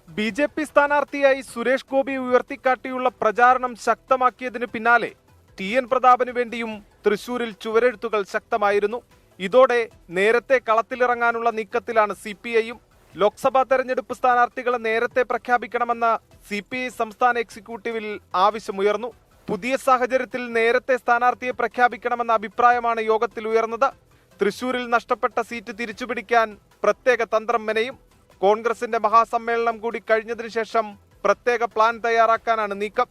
BJP സ്ഥാനാർത്ഥിയായി സുരേഷ് ഗോപി ഉയർത്തിക്കാട്ടിയുള്ള പ്രചാരണം ശക്തമാക്കിയതിനു പിന്നാലെ TN പ്രതാപനു വേണ്ടിയും തൃശൂരിൽ ചുവരെഴുത്തുകൾ ശക്തമായിരുന്നു. ഇതോടെ നേരത്തെ കളത്തിലിറങ്ങാനുള്ള നീക്കത്തിലാണ് CPIയും. ലോക്സഭാ തെരഞ്ഞെടുപ്പ് സ്ഥാനാർത്ഥികളെ നേരത്തെ പ്രഖ്യാപിക്കണമെന്ന CPI സംസ്ഥാന എക്സിക്യൂട്ടീവിൽ ആവശ്യമുയർന്നു. പുതിയ സാഹചര്യത്തിൽ നേരത്തെ സ്ഥാനാർത്ഥിയെ പ്രഖ്യാപിക്കണമെന്ന അഭിപ്രായമാണ് യോഗത്തിൽ ഉയർന്നത്. തൃശൂരിൽ നഷ്ടപ്പെട്ട സീറ്റ് തിരിച്ചുപിടിക്കാൻ പ്രത്യേക തന്ത്രം മെനയും. കോൺഗ്രസിന്റെ മഹാസമ്മേളനം കൂടി കഴിഞ്ഞതിനു ശേഷം പ്രത്യേക പ്ലാൻ തയ്യാറാക്കാനാണ് നീക്കം.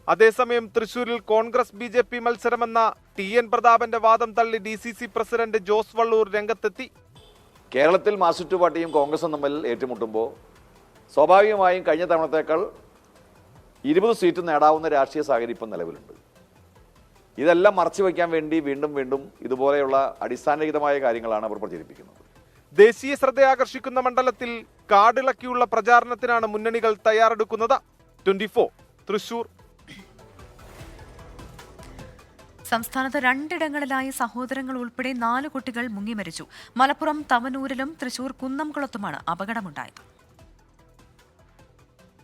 അതേസമയം തൃശൂരിൽ കോൺഗ്രസ് BJP മത്സരമെന്ന TN പ്രതാപന്റെ വാദം തള്ളി DCC പ്രസിഡന്റ് ജോസ് വള്ളൂർ രംഗത്തെത്തി. കേരളത്തിൽ മാർക്സിസ്റ്റ് പാർട്ടിയും കോൺഗ്രസും തമ്മിൽ ഏറ്റുമുട്ടുമ്പോൾ സ്വാഭാവികമായും കഴിഞ്ഞ തവണത്തേക്കാൾ 20 സീറ്റ് നേടാവുന്ന രാഷ്ട്രീയ സാഹചര്യം ഇപ്പം നിലവിലുണ്ട്. ഇതെല്ലാം മറച്ചു വയ്ക്കാൻ വേണ്ടി വീണ്ടും വീണ്ടും ഇതുപോലെയുള്ള അടിസ്ഥാനരഹിതമായ കാര്യങ്ങളാണ് അവർ പ്രചരിപ്പിക്കുന്നത്. ദേശീയ ശ്രദ്ധയാകർഷിക്കുന്ന മണ്ഡലത്തിൽ കാടിളക്കിയുള്ള പ്രചാരണത്തിനാണ് മുന്നണികൾ തയ്യാറെടുക്കുന്നത്. 24 തൃശൂർ. സംസ്ഥാനത്ത് 2 ഇടങ്ങളിലായി സഹോദരങ്ങൾ ഉൾപ്പെടെ 4 കുട്ടികൾ മുങ്ങി മരിച്ചു. മലപ്പുറം തവനൂരിലും തൃശൂർ കുന്നംകുളത്തുമാണ് അപകടമുണ്ടായത്.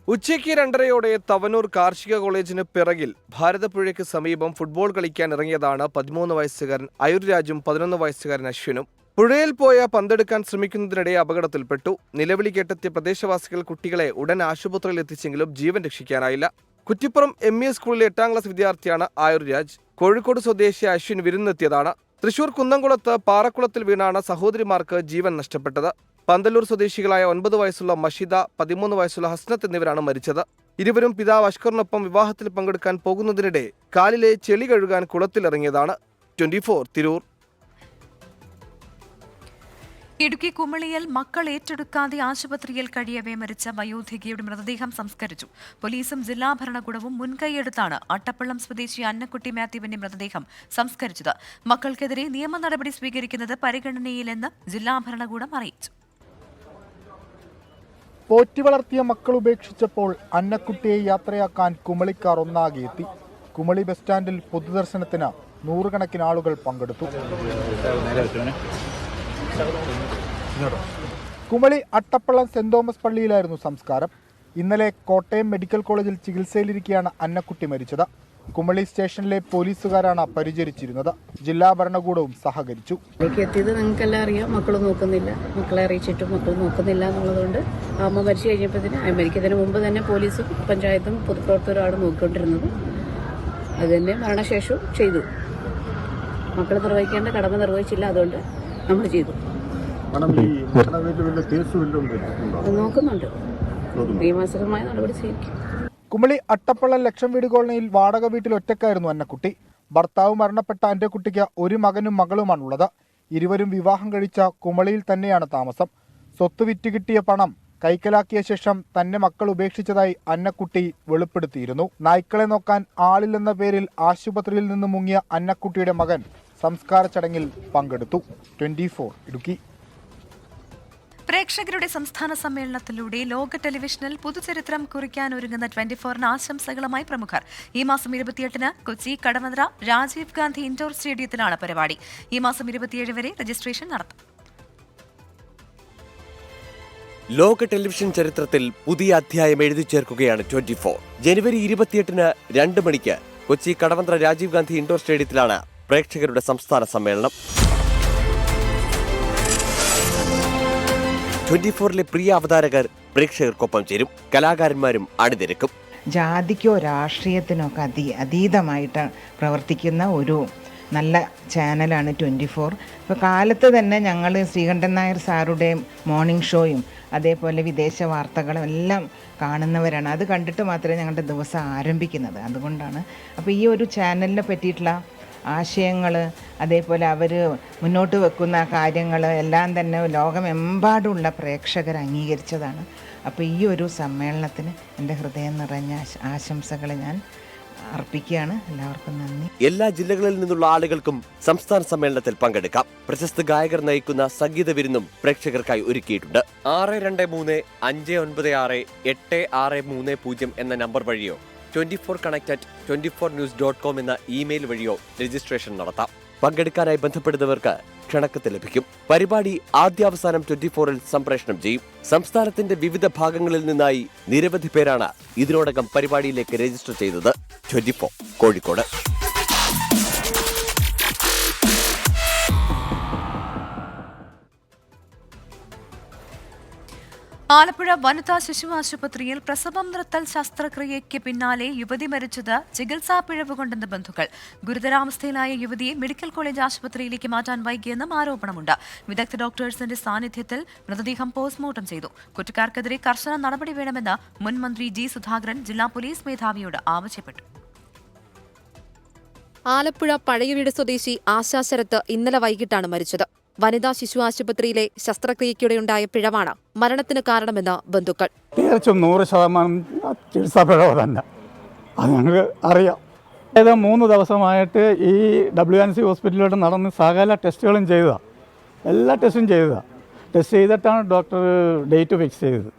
ഉച്ചയ്ക്ക് 2:30 തവനൂർ കാർഷിക കോളേജിന് പിറകിൽ ഭാരതപ്പുഴയ്ക്ക് സമീപം ഫുട്ബോൾ കളിക്കാൻ ഇറങ്ങിയതാണ് 13 വയസ്സുകാരൻ അയുർരാജും 11 വയസ്സുകാരൻ അശ്വിനും. പുഴയിൽ പോയ പന്തെടുക്കാൻ ശ്രമിക്കുന്നതിനിടെ അപകടത്തിൽപ്പെട്ടു. നിലവിളി കേട്ടെത്തിയ പ്രദേശവാസികൾ കുട്ടികളെ ഉടൻ ആശുപത്രിയിൽ എത്തിച്ചെങ്കിലും ജീവൻ രക്ഷിക്കാനായില്ല. കുറ്റിപ്പുറം ME സ്കൂളിലെ 8ാം ക്ലാസ് വിദ്യാർത്ഥിയാണ് ആയുർരാജ്. കോഴിക്കോട് സ്വദേശി അശ്വിൻ വിരുന്നെത്തിയതാണ്. തൃശൂർ കുന്നംകുളത്ത് പാറക്കുളത്തിൽ വീണാണ് സഹോദരിമാർക്ക് ജീവൻ നഷ്ടപ്പെട്ടത്. പന്തല്ലൂർ സ്വദേശികളായ 9 വയസ്സുള്ള മഷിദ, 13 വയസ്സുള്ള ഹസ്നത്ത് എന്നിവരാണ് മരിച്ചത്. ഇരുവരും പിതാവ് അഷ്കറിനൊപ്പം വിവാഹത്തിൽ പങ്കെടുക്കാൻ പോകുന്നതിനിടെ കാലിലെ ചെളി കഴുകാൻ കുളത്തിലിറങ്ങിയതാണ്. 24 തിരൂർ. ഇടുക്കി കുമളിയിൽ മക്കൾ ഏറ്റെടുക്കാതെ ആശുപത്രിയിൽ കഴിയവേ മരിച്ച വയോധികയുടെ മൃതദേഹം സംസ്കരിച്ചു. പോലീസും ജില്ലാ ഭരണകൂടവും മുൻകൈയെടുത്താണ് അട്ടപ്പള്ളം സ്വദേശി അന്നക്കുട്ടി മാത്യുവിന്റെ മൃതദേഹം സംസ്കരിച്ചത്. മക്കൾക്കെതിരെ നിയമ നടപടി സ്വീകരിക്കുന്നത് പരിഗണനയിലെന്ന് ജില്ലാ ഭരണകൂടം അറിയിച്ചു. പോറ്റി വളർത്തിയ മക്കൾ ഉപേക്ഷിച്ചപ്പോൾ അന്നക്കുട്ടിയെ യാത്രയാക്കാൻ കുമളിക്കാർ ഒന്നാകെ എത്തി. കുമളി ബസ് സ്റ്റാൻഡിൽ പൊതുദർശനത്തിന് 100 കണക്കിന് ആളുകൾ പങ്കെടുത്തു. കുമളി അട്ടപ്പള്ളം സെന്റ് തോമസ് പള്ളിയിലായിരുന്നു സംസ്കാരം. ഇന്നലെ കോട്ടയം മെഡിക്കൽ കോളേജിൽ ചികിത്സയിലിരിക്കെയാണ് അന്നക്കുട്ടി മരിച്ചത്. കുമളി സ്റ്റേഷനിലെ പോലീസുകാരാണ് പരിചരിച്ചിരുന്നത്. ജില്ലാ ഭരണകൂടവും സഹകരിച്ചു. എത്തിയത് നിങ്ങൾക്കെല്ലാം അറിയാം, മക്കൾ നോക്കുന്നില്ല, മക്കളെ അറിയിച്ചിട്ടും മക്കൾ നോക്കുന്നില്ല എന്നുള്ളതുകൊണ്ട് അമ്മ മരിച്ചു കഴിഞ്ഞപ്പോഴത്തേന് മരിക്കുന്നതിന് മുമ്പ് തന്നെ പോലീസും പഞ്ചായത്തും പൊതുപ്രവർത്തകരുമാണ് നോക്കിക്കൊണ്ടിരുന്നത്. അത് തന്നെ മരണശേഷവും ചെയ്തു. മക്കൾ നിർവഹിക്കേണ്ട കടമ നിർവഹിച്ചില്ല, അതുകൊണ്ട് നമ്മൾ ചെയ്തു. നോക്കുന്നുണ്ട്, നിയമപരമായ നടപടി സ്വീകരിക്കും. കുമളി അട്ടപ്പള്ളം ലക്ഷം വീട് കോളനിയിൽ വാടക വീട്ടിൽ ഒറ്റക്കായിരുന്നു അന്നക്കുട്ടി. ഭർത്താവ് മരണപ്പെട്ട അന്നക്കുട്ടിക്ക് 1 മകനും മകളുമാണുള്ളത്. ഇരുവരും വിവാഹം കഴിച്ച കുമളിയിൽ തന്നെയാണ് താമസം. സ്വത്ത് വിറ്റ് കിട്ടിയ പണം കൈക്കലാക്കിയ ശേഷം തന്നെ മക്കൾ ഉപേക്ഷിച്ചതായി അന്നക്കുട്ടി വെളിപ്പെടുത്തിയിരുന്നു. നായ്ക്കളെ നോക്കാൻ ആളില്ലെന്ന പേരിൽ ആശുപത്രിയിൽ നിന്ന് മുങ്ങിയ അന്നക്കുട്ടിയുടെ മകൻ സംസ്കാര ചടങ്ങിൽ പങ്കെടുത്തു. 24 ഇടുക്കി. പ്രേക്ഷകരുടെ സംസ്ഥാന സമ്മേളനത്തിലൂടെ ലോക ടെലിവിഷനിൽ പുതുചരിത്രം കുറിക്കാൻ ഒരുങ്ങുന്ന 24-ന് ആശംസകളുമായി പ്രമുഖർ. ഈ മാസം 28-ന് കൊച്ചി കടവന്ത്ര രാജീവ് ഗാന്ധി ഇൻഡോർ സ്റ്റേഡിയത്തിലാണ് പരിപാടി. ഈ മാസം 27 വരെ രജിസ്ട്രേഷൻ നടത്തും. ലോക ടെലിവിഷൻ ചരിത്രത്തിൽ പുതിയ അധ്യായം എഴുതി ചേർക്കുകയാണ് 24. ജനുവരി 28-ന് 2 മണിക്ക് കൊച്ചി കടവന്ത്ര രാജീവ് ഗാന്ധി ഇൻഡോർ സ്റ്റേഡിയത്തിലാണ് പ്രേക്ഷകരുടെ സംസ്ഥാന സമ്മേളനം. 24-ലെ പ്രിയ അവതാരകർ പ്രേക്ഷകർക്കൊപ്പം ചേരും. കലാകാരന്മാരും അണിനിരക്കും. ജാതിക്കോ രാഷ്ട്രീയത്തിനോ ഒക്കെ അതീതമായിട്ട് പ്രവർത്തിക്കുന്ന ഒരു നല്ല ചാനലാണ് 24. ഇപ്പോൾ കാലത്ത് തന്നെ ഞങ്ങൾ ശ്രീകണ്ഠൻ നായർ സാറുടെ മോർണിംഗ് ഷോയും അതേപോലെ വിദേശ വാർത്തകളും എല്ലാം കാണുന്നവരാണ്. അത് കണ്ടിട്ട് മാത്രമേ ഞങ്ങളുടെ ദിവസം ആരംഭിക്കുന്നത്. അതുകൊണ്ടാണ് അപ്പോൾ ഈ ഒരു ചാനലിനെ പറ്റിയിട്ടുള്ള ആശയങ്ങൾ, അതേപോലെ അവർ മുന്നോട്ട് വെക്കുന്ന കാര്യങ്ങൾ എല്ലാം തന്നെ ലോകമെമ്പാടുമുള്ള പ്രേക്ഷകർ അംഗീകരിച്ചതാണ്. അപ്പോൾ ഈ ഒരു സമ്മേളനത്തിന് എൻ്റെ ഹൃദയം നിറഞ്ഞ ആശംസകൾ ഞാൻ അർപ്പിക്കുകയാണ്. എല്ലാവർക്കും നന്ദി. എല്ലാ ജില്ലകളിൽ നിന്നുള്ള ആളുകൾക്കും സംസ്ഥാന സമ്മേളനത്തിൽ പങ്കെടുക്കാം. പ്രശസ്ത ഗായകർ നയിക്കുന്ന സംഗീത വിരുന്നും പ്രേക്ഷകർക്കായി ഒരുക്കിയിട്ടുണ്ട്. 623-596-8630 എന്ന നമ്പർ വഴിയോ 24connect@24news.com എന്ന ഇമെയിൽ വഴിയോ രജിസ്ട്രേഷൻ നടത്താം. പങ്കെടുക്കാനായി ബന്ധപ്പെടുന്നവർക്ക് ക്ഷണക്കത്ത് ലഭിക്കും. പരിപാടി ആദ്യാവസാനം 24-ൽ സംപ്രേഷണം ചെയ്യും. സംസ്ഥാനത്തിന്റെ വിവിധ ഭാഗങ്ങളിൽ നിന്നായി നിരവധി പേരാണ് ഇതിനോടകം പരിപാടിയിലേക്ക് രജിസ്റ്റർ ചെയ്തത്. 24 കോഴിക്കോട്. ആലപ്പുഴ വനിതാ ശിശു ആശുപത്രിയിൽ പ്രസവം നിർത്തൽ ശസ്ത്രക്രിയയ്ക്ക് പിന്നാലെ യുവതി മരിച്ചത് ചികിത്സാ പിഴവ് കൊണ്ടെന്ന് ബന്ധുക്കൾ. ഗുരുതരാവസ്ഥയിലായ യുവതിയെ മെഡിക്കൽ കോളേജ് ആശുപത്രിയിലേക്ക് മാറ്റാൻ വൈകിയെന്നും ആരോപണമുണ്ട്. വിദഗ്ധ ഡോക്ടേഴ്സിന്റെ സാന്നിധ്യത്തിൽ മൃതദേഹം പോസ്റ്റ്മോർട്ടം ചെയ്തു. കുറ്റക്കാർക്കെതിരെ കർശന നടപടി വേണമെന്ന് മുൻ മന്ത്രി ജി സുധാകരൻ ജില്ലാ പോലീസ് മേധാവിയോട് ആവശ്യപ്പെട്ടു. ആലപ്പുഴ പഴയവീട് സ്വദേശി ആശാ ശരത്ത് ഇന്നലെ വൈകിട്ടാണ് മരിച്ചത്. വനിതാ ശിശു ആശുപത്രിയിലെ ശസ്ത്രക്രിയയ്ക്കിടെയുണ്ടായ പിഴവാണ് മരണത്തിന് കാരണമെന്ന് ബന്ധുക്കൾ. തീർച്ചയായും 100% ചികിത്സാ പിഴവ് തന്നെ. അത് ഞങ്ങൾക്ക് അറിയാം. ഏതാ 3 ദിവസമായിട്ട് ഈ WNC ഹോസ്പിറ്റലിലോട്ട് നടന്ന് സകല ടെസ്റ്റുകളും ചെയ്തതാണ്. എല്ലാ ടെസ്റ്റും ചെയ്തതാണ്. ടെസ്റ്റ് ചെയ്തിട്ടാണ് ഡോക്ടർ ഡേറ്റ് ഫിക്സ് ചെയ്തത്.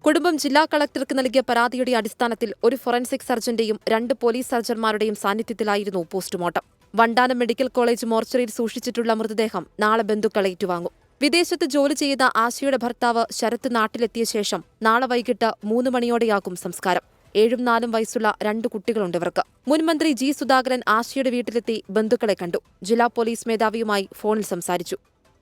കുടുംബം ജില്ലാ കളക്ടർക്ക് നൽകിയ പരാതിയുടെ അടിസ്ഥാനത്തിൽ ഒരു ഫോറൻസിക് സർജന്റെയും 2 പോലീസ് സർജന്മാരുടെയും സാന്നിധ്യത്തിലായിരുന്നു പോസ്റ്റ്മോർട്ടം. വണ്ടാനം മെഡിക്കൽ കോളേജ് മോർച്ചറിയിൽ സൂക്ഷിച്ചിട്ടുള്ള മൃതദേഹം നാളെ ബന്ധുക്കൾ ഏറ്റുവാങ്ങും. വിദേശത്ത് ജോലി ചെയ്ത ആശയുടെ ഭർത്താവ് ശരത്ത് നാട്ടിലെത്തിയ ശേഷം നാളെ വൈകിട്ട് 3 മണിയോടെയാകും സംസ്കാരം. 7ഉം 4ഉം വയസ്സുള്ള 2 കുട്ടികളുണ്ട് ഇവർക്ക്. മുൻമന്ത്രി ജി സുധാകരൻ ആശയുടെ വീട്ടിലെത്തി ബന്ധുക്കളെ കണ്ടു. ജില്ലാ പോലീസ് മേധാവിയുമായി ഫോണിൽ സംസാരിച്ചു.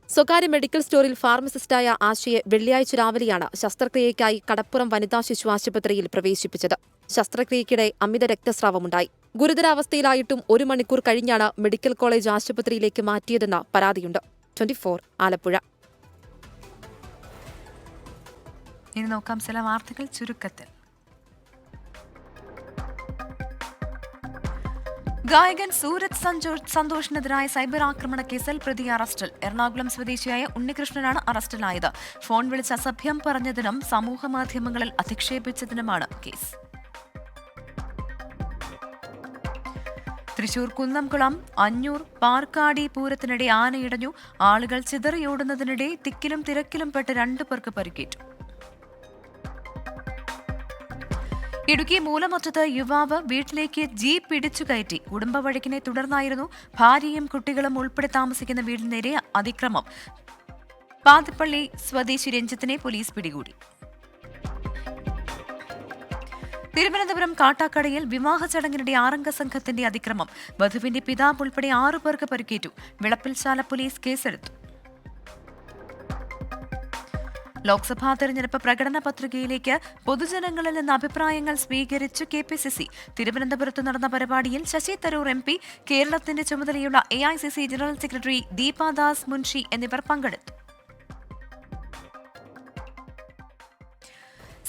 സ്വകാര്യ മെഡിക്കൽ സ്റ്റോറിൽ ഫാർമസിസ്റ്റായ ആശയെ വെള്ളിയാഴ്ച രാവിലെയാണ് ശസ്ത്രക്രിയയ്ക്കായി കടപ്പുറം വനിതാ ശിശു ആശുപത്രിയിൽ പ്രവേശിപ്പിച്ചത്. ശസ്ത്രക്രിയയ്ക്കിടെ അമിത രക്തസ്രാവമുണ്ടായി. ഗുരുതരാവസ്ഥയിലായിട്ടും 1 മണിക്കൂർ കഴിഞ്ഞാണ് മെഡിക്കൽ കോളേജ് ആശുപത്രിയിലേക്ക് മാറ്റിയതെന്ന് പരാതിയുണ്ട്. 24 ആലപ്പുഴ. ഇനി നോക്കാം ചില വാർത്തകൾ ചുരുക്കത്തിൽ. ഗായകൻ സൂരജ് സന്തോഷിനെതിരായ സൈബർ ആക്രമണ കേസിൽ പ്രതി അറസ്റ്റിൽ. എറണാകുളം സ്വദേശിയായ ഉണ്ണികൃഷ്ണനാണ് അറസ്റ്റിലായത്. ഫോൺ വിളിച്ച് അസഭ്യം പറഞ്ഞതിനും സമൂഹമാധ്യമങ്ങളിൽ അധിക്ഷേപിച്ചതിനുമാണ് കേസ്. തൃശൂർ കുന്നംകുളം അഞ്ഞൂർ പാർക്കാടി പൂരത്തിനിടെ ആനയിടഞ്ഞു. ആളുകൾ ചിതറിയോടുന്നതിനിടെ തിക്കിലും തിരക്കിലും പെട്ട് 2 പേർക്ക് പരിക്കേറ്റു. ഇടുക്കി മൂലമറ്റത്ത് യുവാവ് വീട്ടിലേക്ക് ജീപ്പ് ഇടിച്ചു കയറ്റി. കുടുംബവഴക്കിനെ തുടർന്നായിരുന്നു ഭാര്യയും കുട്ടികളും ഉൾപ്പെടെ താമസിക്കുന്ന വീടിന് നേരെ അതിക്രമം. പാതിപ്പള്ളി സ്വദേശി രഞ്ജിത്തിനെ പോലീസ് പിടികൂടി. തിരുവനന്തപുരം കാട്ടാക്കടയിൽ വിവാഹ ചടങ്ങിനിടെ 6 അംഗ സംഘത്തിന്റെ അതിക്രമം. വധുവിന്റെ പിതാവ് ഉൾപ്പെടെ 6 പേർക്ക് പരിക്കേറ്റു. വിളപ്പിൽശാല പോലീസ് കേസെടുത്തു. ലോക്സഭാ തെരഞ്ഞെടുപ്പ് പ്രകടന പത്രികയിലേക്ക് പൊതുജനങ്ങളിൽ നിന്ന് അഭിപ്രായങ്ങൾ സ്വീകരിച്ചു KPCC. തിരുവനന്തപുരത്ത് നടന്ന പരിപാടിയിൽ ശശി തരൂർ MP, കേരളത്തിന്റെ ചുമതലയുള്ള AICC general secretary Deepa Das Munshi എന്നിവർ പങ്കെടുത്തു.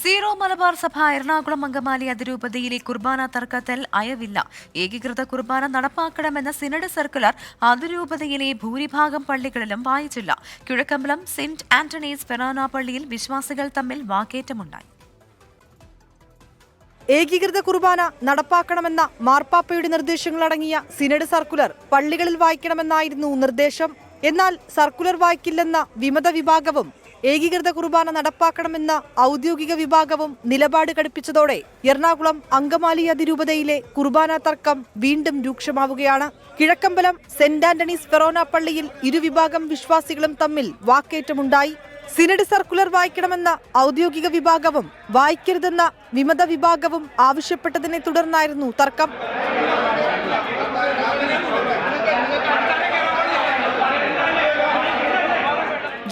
സീറോ മലബാർ സഭ എറണാകുളം അങ്കമാലി അതിരൂപതയിലെ കുർബാന തർക്കത്തിൽ അയവില്ല. ഏകീകൃത കുർബാന നടപ്പാക്കണമെന്ന സിനഡ് സർക്കുലർ അതിരൂപതയിലെ ഭൂരിഭാഗം പള്ളികളിലും വായിച്ചില്ല. കിഴക്കമ്പലം സെന്റ് ആന്റണീസ് ഫെറാന പള്ളിയിൽ വിശ്വാസികൾ തമ്മിൽ വാക്കേറ്റമുണ്ടായി. ഏകീകൃത കുർബാന നടപ്പാക്കണമെന്ന മാർപ്പാപ്പയുടെ നിർദ്ദേശങ്ങളടങ്ങിയ സിനഡ് സർക്കുലർ പള്ളികളിൽ വായിക്കണമെന്നായിരുന്നു നിർദ്ദേശം. എന്നാൽ സർക്കുലർ വായിക്കില്ലെന്ന വിമത വിഭാഗവും ഏകീകൃത കുർബാന നടപ്പാക്കണമെന്ന ഔദ്യോഗിക വിഭാഗവും നിലപാട് കടുപ്പിച്ചതോടെ എറണാകുളം അങ്കമാലി അതിരൂപതയിലെ കുർബാന തർക്കം വീണ്ടും രൂക്ഷമാവുകയാണ്. കിഴക്കമ്പലം സെന്റ് ആന്റണീസ് ഫെറോന പള്ളിയിൽ ഇരുവിഭാഗം വിശ്വാസികളും തമ്മിൽ വാക്കേറ്റമുണ്ടായി. സിനഡ് സർക്കുലർ വായിക്കണമെന്ന ഔദ്യോഗിക വിഭാഗവും വായിക്കരുതെന്ന വിമത വിഭാഗവും ആവശ്യപ്പെട്ടതിനെ തുടർന്നായിരുന്നു തർക്കം.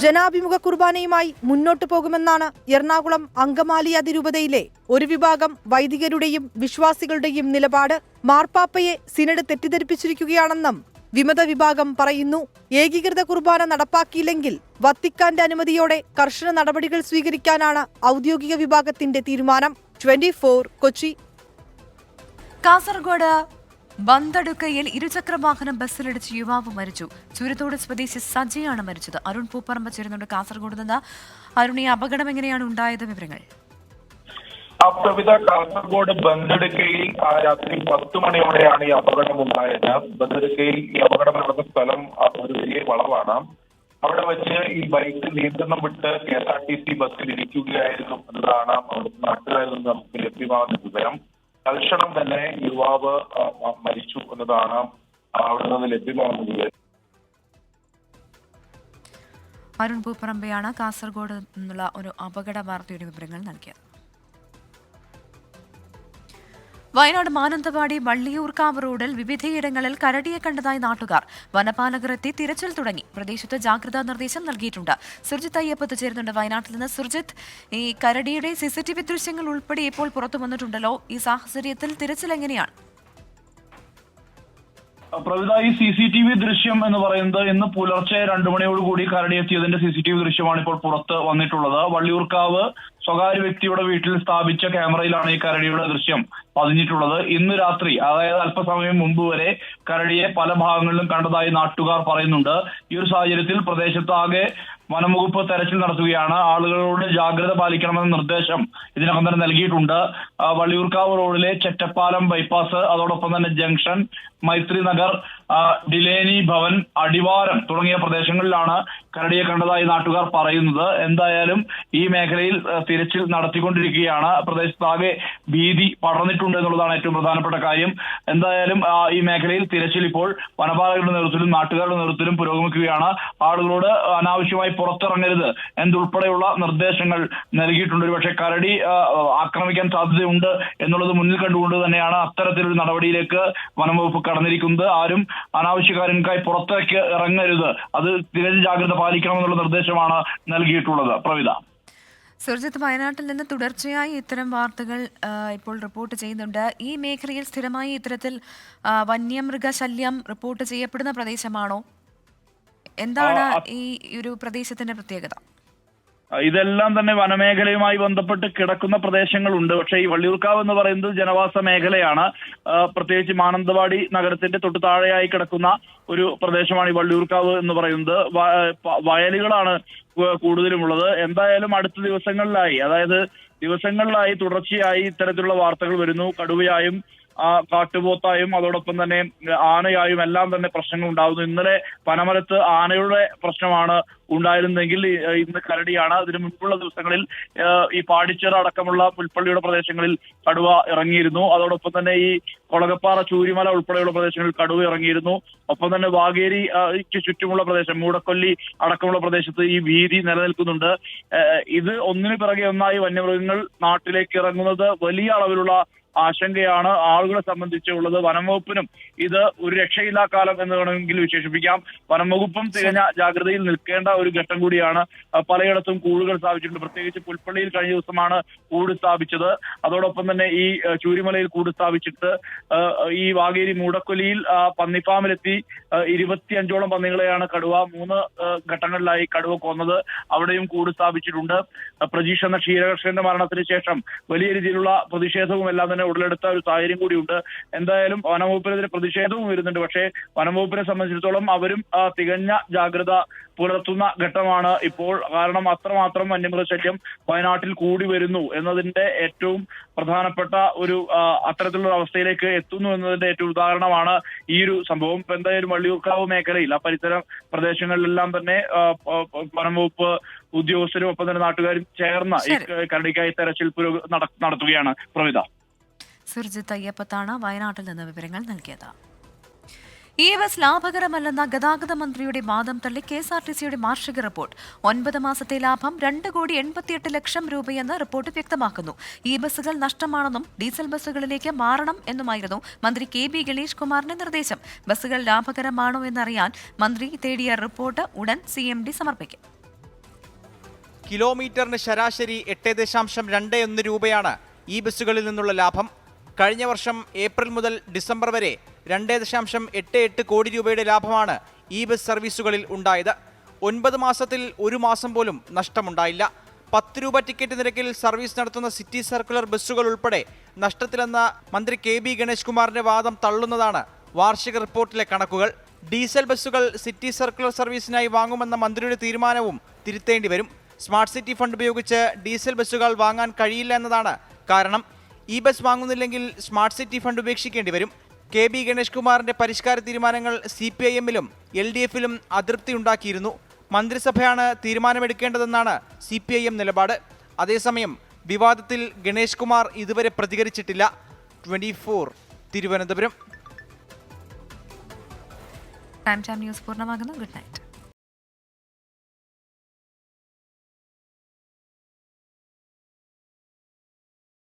ജനാഭിമുഖ കുർബാനയുമായി മുന്നോട്ടു പോകുമെന്നാണ് എറണാകുളം അങ്കമാലി അതിരൂപതയിലെ ഒരു വിഭാഗം വൈദികരുടെയും വിശ്വാസികളുടെയും നിലപാട്. മാർപ്പാപ്പയെ സിനഡ് തെറ്റിദ്ധരിപ്പിച്ചിരിക്കുകയാണെന്നും വിമത വിഭാഗം പറയുന്നു. ഏകീകൃത കുർബാന നടപ്പാക്കിയില്ലെങ്കിൽ വത്തിക്കാന്റെ അനുമതിയോടെ കർശന നടപടികൾ സ്വീകരിക്കാനാണ് ഔദ്യോഗിക വിഭാഗത്തിന്റെ തീരുമാനം. 24 കൊച്ചി. കാസർഗോഡ് ബന്തടുക്കയിൽ ഇരുചക്രവാഹനം ബസ്സിലിടിച്ച് യുവാവ് മരിച്ചു. ചുരത്തോട് സ്വദേശി സജിയാണ് മരിച്ചത്. അരുൺ പൂപ്പറമ്പ് ചേരുന്നുണ്ട് കാസർഗോഡ് നിന്ന്. അരുൺ, ഈ അപകടം എങ്ങനെയാണ് ഉണ്ടായത്? വിവരങ്ങൾ. പ്രവിധ കാസർഗോഡ് ബന്തടുക്കയിൽ രാത്രി 10 മണിയോടെയാണ് ഈ അപകടം ഉണ്ടായത്. ബന്തടുക്കയിൽ ഈ അപകടം നടന്ന സ്ഥലം ഒരു വലിയ വളവാണ്. അവിടെ വെച്ച് ഈ ബൈക്ക് നിയന്ത്രണം വിട്ട് KSRTC ബസ്സിൽ ഇരിക്കുകയായിരുന്നു എന്നതാണ് നാട്ടുകാരിൽ നിന്ന് നമുക്ക് ലഭ്യമാകുന്ന വിവരം. തൽക്ഷണം തന്നെ യുവാവ് മരിച്ചു എന്നതാണ് അവിടെ നിന്ന് ലഭ്യമാകുന്ന വിവരം. അരുൺ പൂപ്പറമ്പയാണ് കാസർഗോഡ് നിന്നുള്ള ഒരു അപകട വാർത്തയുടെ വിവരങ്ങൾ നൽകിയത്. വയനാട് മാനന്തവാടി വള്ളിയൂർക്കാവ് റോഡിൽ വിവിധയിടങ്ങളിൽ കരടിയെ കണ്ടതായി നാട്ടുകാർ. വനപാലകർ എത്തി തിരച്ചിൽ തുടങ്ങി. പ്രദേശത്ത് ജാഗ്രതാ നിർദ്ദേശം നൽകിയിട്ടുണ്ട്. സുർജിത്ത് അയ്യപ്പത്ത് ചേരുന്നുണ്ട് വയനാട്ടിൽ നിന്ന്. സുർജിത്ത്, ഈ കരടിയുടെ CCTV ദൃശ്യങ്ങൾ ഉൾപ്പെടെ ഇപ്പോൾ പുറത്തു വന്നിട്ടുണ്ടല്ലോ. ഈ സാഹചര്യത്തിൽ തിരച്ചിൽ എങ്ങനെയാണ്? പ്രവിധ, ഈ CCTV ദൃശ്യം എന്ന് പറയുന്നത് ഇന്ന് പുലർച്ചെ 2 മണിയോടുകൂടി കരടി എത്തിയതിന്റെ CCTV ദൃശ്യമാണ് ഇപ്പോൾ പുറത്ത് വന്നിട്ടുള്ളത്. വള്ളിയൂർക്കാവ് സ്വകാര്യ വ്യക്തിയുടെ വീട്ടിൽ സ്ഥാപിച്ച ക്യാമറയിലാണ് ഈ കരടിയുടെ ദൃശ്യം പതിഞ്ഞിട്ടുള്ളത്. ഇന്ന് രാത്രി, അതായത് അല്പസമയം മുമ്പ് വരെ കരടിയെ പല ഭാഗങ്ങളിലും കണ്ടതായി നാട്ടുകാർ പറയുന്നുണ്ട്. ഈ ഒരു സാഹചര്യത്തിൽ പ്രദേശത്താകെ വനംവകുപ്പ് തെരച്ചിൽ നടത്തുകയാണ്. ആളുകളോട് ജാഗ്രത പാലിക്കണമെന്ന നിർദ്ദേശം ഇതിനകം തന്നെ നൽകിയിട്ടുണ്ട്. വള്ളിയൂർക്കാവ് റോഡിലെ ചെറ്റപ്പാലം ബൈപ്പാസ്, അതോടൊപ്പം തന്നെ ജംഗ്ഷൻ, മൈത്രി നഗർ, ഡിലേനി ഭവൻ, അടിവാരം തുടങ്ങിയ പ്രദേശങ്ങളിലാണ് കരടിയെ കണ്ടതായി നാട്ടുകാർ പറയുന്നത്. എന്തായാലും ഈ മേഖലയിൽ തിരച്ചിൽ നടത്തിക്കൊണ്ടിരിക്കുകയാണ്. പ്രദേശത്താകെ ഭീതി പടർന്നിട്ടുണ്ട് എന്നുള്ളതാണ് ഏറ്റവും പ്രധാനപ്പെട്ട കാര്യം. എന്തായാലും ഈ മേഖലയിൽ തിരച്ചിൽ ഇപ്പോൾ വനപാലകരുടെ നേതൃത്വത്തിലും നാട്ടുകാരുടെ നേതൃത്വത്തിലും പുരോഗമിക്കുകയാണ്. ആളുകളോട് അനാവശ്യമായി പുറത്തിറങ്ങരുത് എന്നുൾപ്പെടെയുള്ള നിർദ്ദേശങ്ങൾ നൽകിയിട്ടുണ്ട്. പക്ഷേ കരടി ആക്രമിക്കാൻ സാധ്യതയുണ്ട് എന്നുള്ളത് മുന്നിൽ കണ്ടുകൊണ്ട് തന്നെയാണ് അത്തരത്തിലൊരു നടപടിയിലേക്ക് വനംവകുപ്പ് കടന്നിരിക്കുന്നത്. ആരും അനാവശ്യ കാര്യങ്ങൾക്കായി പുറത്തേക്ക് ഇറങ്ങരുത്, അത് തിരച്ചിൽ ജാഗ്രത പാലിക്കണമെന്നുള്ള നിർദ്ദേശമാണ് നൽകിയിട്ടുള്ളത്. പ്രവിത. സുർജിത്ത്, വയനാട്ടിൽ നിന്ന് തുടർച്ചയായി ഇത്തരം വാർത്തകൾ ഇപ്പോൾ റിപ്പോർട്ട് ചെയ്യുന്നുണ്ട്. ഈ മേഖലയിൽ സ്ഥിരമായി ഇത്തരത്തിൽ വന്യമൃഗശല്യം റിപ്പോർട്ട് ചെയ്യപ്പെടുന്ന പ്രദേശമാണോ? എന്താണ് ഈ ഒരു പ്രദേശത്തിന്റെ പ്രത്യേകത? ഇതെല്ലാം തന്നെ വനമേഖലയുമായി ബന്ധപ്പെട്ട് കിടക്കുന്ന പ്രദേശങ്ങളുണ്ട്. പക്ഷേ ഈ വള്ളിയൂർക്കാവ് എന്ന് പറയുന്നത് ജനവാസ മേഖലയാണ്. പ്രത്യേകിച്ച് മാനന്തവാടി നഗരത്തിന്റെ തൊട്ട് താഴെയായി കിടക്കുന്ന ഒരു പ്രദേശമാണ് ഈ വള്ളിയൂർക്കാവ് എന്ന് പറയുന്നത്. വയലുകളാണ് കൂടുതലുമുള്ളത്. എന്തായാലും അടുത്ത ദിവസങ്ങളിലായി തുടർച്ചയായി ഇത്തരത്തിലുള്ള വാർത്തകൾ വരുന്നു. കടുവയായും കാട്ടുപോത്തായും അതോടൊപ്പം തന്നെ ആനയായും എല്ലാം തന്നെ പ്രശ്നങ്ങൾ ഉണ്ടാകുന്നു. ഇന്നലെ പനമരത്ത് ആനയുടെ പ്രശ്നമാണ് ഉണ്ടായിരുന്നെങ്കിൽ ഇന്ന് കരടിയാണ്. അതിനു മുൻപുള്ള ദിവസങ്ങളിൽ ഈ പാടിച്ചിറ അടക്കമുള്ള പുൽപ്പള്ളിയുടെ പ്രദേശങ്ങളിൽ കടുവ ഇറങ്ങിയിരുന്നു. അതോടൊപ്പം തന്നെ ഈ കൊളകപ്പാറ, ചൂരിമല ഉൾപ്പെടെയുള്ള പ്രദേശങ്ങളിൽ കടുവ ഇറങ്ങിയിരുന്നു. ഒപ്പം തന്നെ വാഗേരിക്ക് ചുറ്റുമുള്ള പ്രദേശം, മൂടക്കൊല്ലി അടക്കമുള്ള പ്രദേശത്ത് ഈ ഭീതി നിലനിൽക്കുന്നുണ്ട്. ഇത് ഒന്നിനു പിറകെ ഒന്നായി വന്യമൃഗങ്ങൾ നാട്ടിലേക്ക് ഇറങ്ങുന്നത് വലിയ അളവിലുള്ള ആശങ്കയാണ് ആളുകളെ സംബന്ധിച്ചുള്ളത്. വനംവകുപ്പിനും ഇത് ഒരു രക്ഷയില്ലാ കാലം എന്ന് വേണമെങ്കിൽ വിശേഷിപ്പിക്കാം. വനംവകുപ്പും തികഞ്ഞ ജാഗ്രതയിൽ നിൽക്കേണ്ട ഒരു ഘട്ടം കൂടിയാണ്. പലയിടത്തും കൂടുകൾ സ്ഥാപിച്ചിട്ടുണ്ട്. പ്രത്യേകിച്ച് പുൽപ്പള്ളിയിൽ കഴിഞ്ഞ ദിവസമാണ് കൂട് സ്ഥാപിച്ചത്. അതോടൊപ്പം തന്നെ ഈ ചൂരിമലയിൽ കൂട് സ്ഥാപിച്ചിട്ട് ഈ വാഗേരി മൂടക്കൊല്ലിയിൽ പന്നിഫാമിലെത്തി 25ഓളം പന്നികളെയാണ് കടുവ 3 ഘട്ടങ്ങളിലായി കടുവ കൊന്നത്. അവിടെയും കൂട് സ്ഥാപിച്ചിട്ടുണ്ട്. പ്രജീഷ് എന്ന ക്ഷീരകർഷകന്റെ മരണത്തിന് ശേഷം വലിയ രീതിയിലുള്ള പ്രതിഷേധവും എല്ലാം തന്നെ ഉടലെടുത്ത ഒരു സാഹചര്യം കൂടിയുണ്ട്. എന്തായാലും വനംവകുപ്പിനെതിരെ പ്രതിഷേധവും വരുന്നുണ്ട്. പക്ഷേ വനംവകുപ്പിനെ സംബന്ധിച്ചിടത്തോളം അവരും തികഞ്ഞ ജാഗ്രത പുലർത്തുന്ന ഘട്ടമാണ് ഇപ്പോൾ. കാരണം അത്രമാത്രം വന്യമൃഗശല്യം വയനാട്ടിൽ കൂടി വരുന്നു എന്നതിന്റെ ഏറ്റവും പ്രധാനപ്പെട്ട ഒരു അത്തരത്തിലുള്ള അവസ്ഥയിലേക്ക് എത്തുന്നു എന്നതിന്റെ ഏറ്റവും ഉദാഹരണമാണ് ഈ ഒരു സംഭവം. എന്തായാലും വള്ളിയൂർക്കാവ് മേഖലയിൽ ആ പരിസര പ്രദേശങ്ങളിലെല്ലാം തന്നെ വനംവകുപ്പ് ഉദ്യോഗസ്ഥരും ഒപ്പം തന്നെ നാട്ടുകാരും ചേർന്ന ഈ കരടിക്കായി തെരച്ചിൽ നടത്തുകയാണ്. പ്രവിത. സുർജിത്ത് അയ്യപ്പത്താണ് വയനാട്ടിൽ നിന്ന് വിവരങ്ങൾ നൽകിയത്. EVS ലാഭകരമല്ലെന്ന ഗതാഗത മന്ത്രിയുടെ വാദം തള്ളി KSRTCയുടെ വാർഷിക റിപ്പോർട്ട്. 9 മാസത്തെ ലാഭം 2,88,00,000 രൂപയെന്ന് റിപ്പോർട്ട് വ്യക്തമാക്കുന്നു. ഈ ബസ്സുകൾ നഷ്ടമാണെന്നും ഡീസൽ ബസ്സുകളിലേക്ക് മാറണം എന്നുമായിരുന്നു മന്ത്രി KB ഗണേഷ് കുമാറിന്റെ നിർദ്ദേശം. ബസ്സുകൾ ലാഭകരമാണോ എന്നറിയാൻ മന്ത്രി തേടിയ റിപ്പോർട്ട് ഉടൻ CMD സമർപ്പിക്കും. കിലോമീറ്ററിന് ശരാശരി 8.21 രൂപയാണ് ഈ ബസ്സുകളിൽ നിന്നുള്ള ലാഭം. കഴിഞ്ഞ വർഷം ഏപ്രിൽ മുതൽ ഡിസംബർ വരെ 2.88 കോടി രൂപയുടെ ലാഭമാണ് ഈ ബസ് സർവീസുകളിൽ ഉണ്ടായത്. 9 മാസത്തിൽ ഒരു മാസം പോലും നഷ്ടമുണ്ടായില്ല. 10 രൂപ ടിക്കറ്റ് നിരക്കിൽ സർവീസ് നടത്തുന്ന സിറ്റി സർക്കുലർ ബസ്സുകൾ ഉൾപ്പെടെ നഷ്ടത്തിലെന്ന മന്ത്രി KB ഗണേഷ് കുമാറിന്റെ വാദം തള്ളുന്നതാണ് വാർഷിക റിപ്പോർട്ടിലെ കണക്കുകൾ. ഡീസൽ ബസ്സുകൾ സിറ്റി സർക്കുലർ സർവീസിനായി വാങ്ങുമെന്ന മന്ത്രിയുടെ തീരുമാനവും തിരുത്തേണ്ടി വരും. സ്മാർട്ട് സിറ്റി ഫണ്ട് ഉപയോഗിച്ച് ഡീസൽ ബസ്സുകൾ വാങ്ങാൻ കഴിയില്ല എന്നതാണ് കാരണം. ഈ ബസ് വാങ്ങുന്നില്ലെങ്കിൽ സ്മാർട്ട് സിറ്റി ഫണ്ട് ഉപേക്ഷിക്കേണ്ടി വരും. KB ഗണേഷ് കുമാറിന്റെ പരിഷ്കാര തീരുമാനങ്ങൾ CPIM-ലും LDF-ലും അതൃപ്തി ഉണ്ടാക്കിയിരുന്നു. മന്ത്രിസഭയാണ് തീരുമാനമെടുക്കേണ്ടതെന്നാണ് CPIM നിലപാട്. അതേസമയം വിവാദത്തിൽ ഗണേഷ് കുമാർ ഇതുവരെ പ്രതികരിച്ചിട്ടില്ല. 24 തിരുവനന്തപുരം. ടൈം ന്യൂസ് പൂർണ്ണമാകുന്നു. Good night.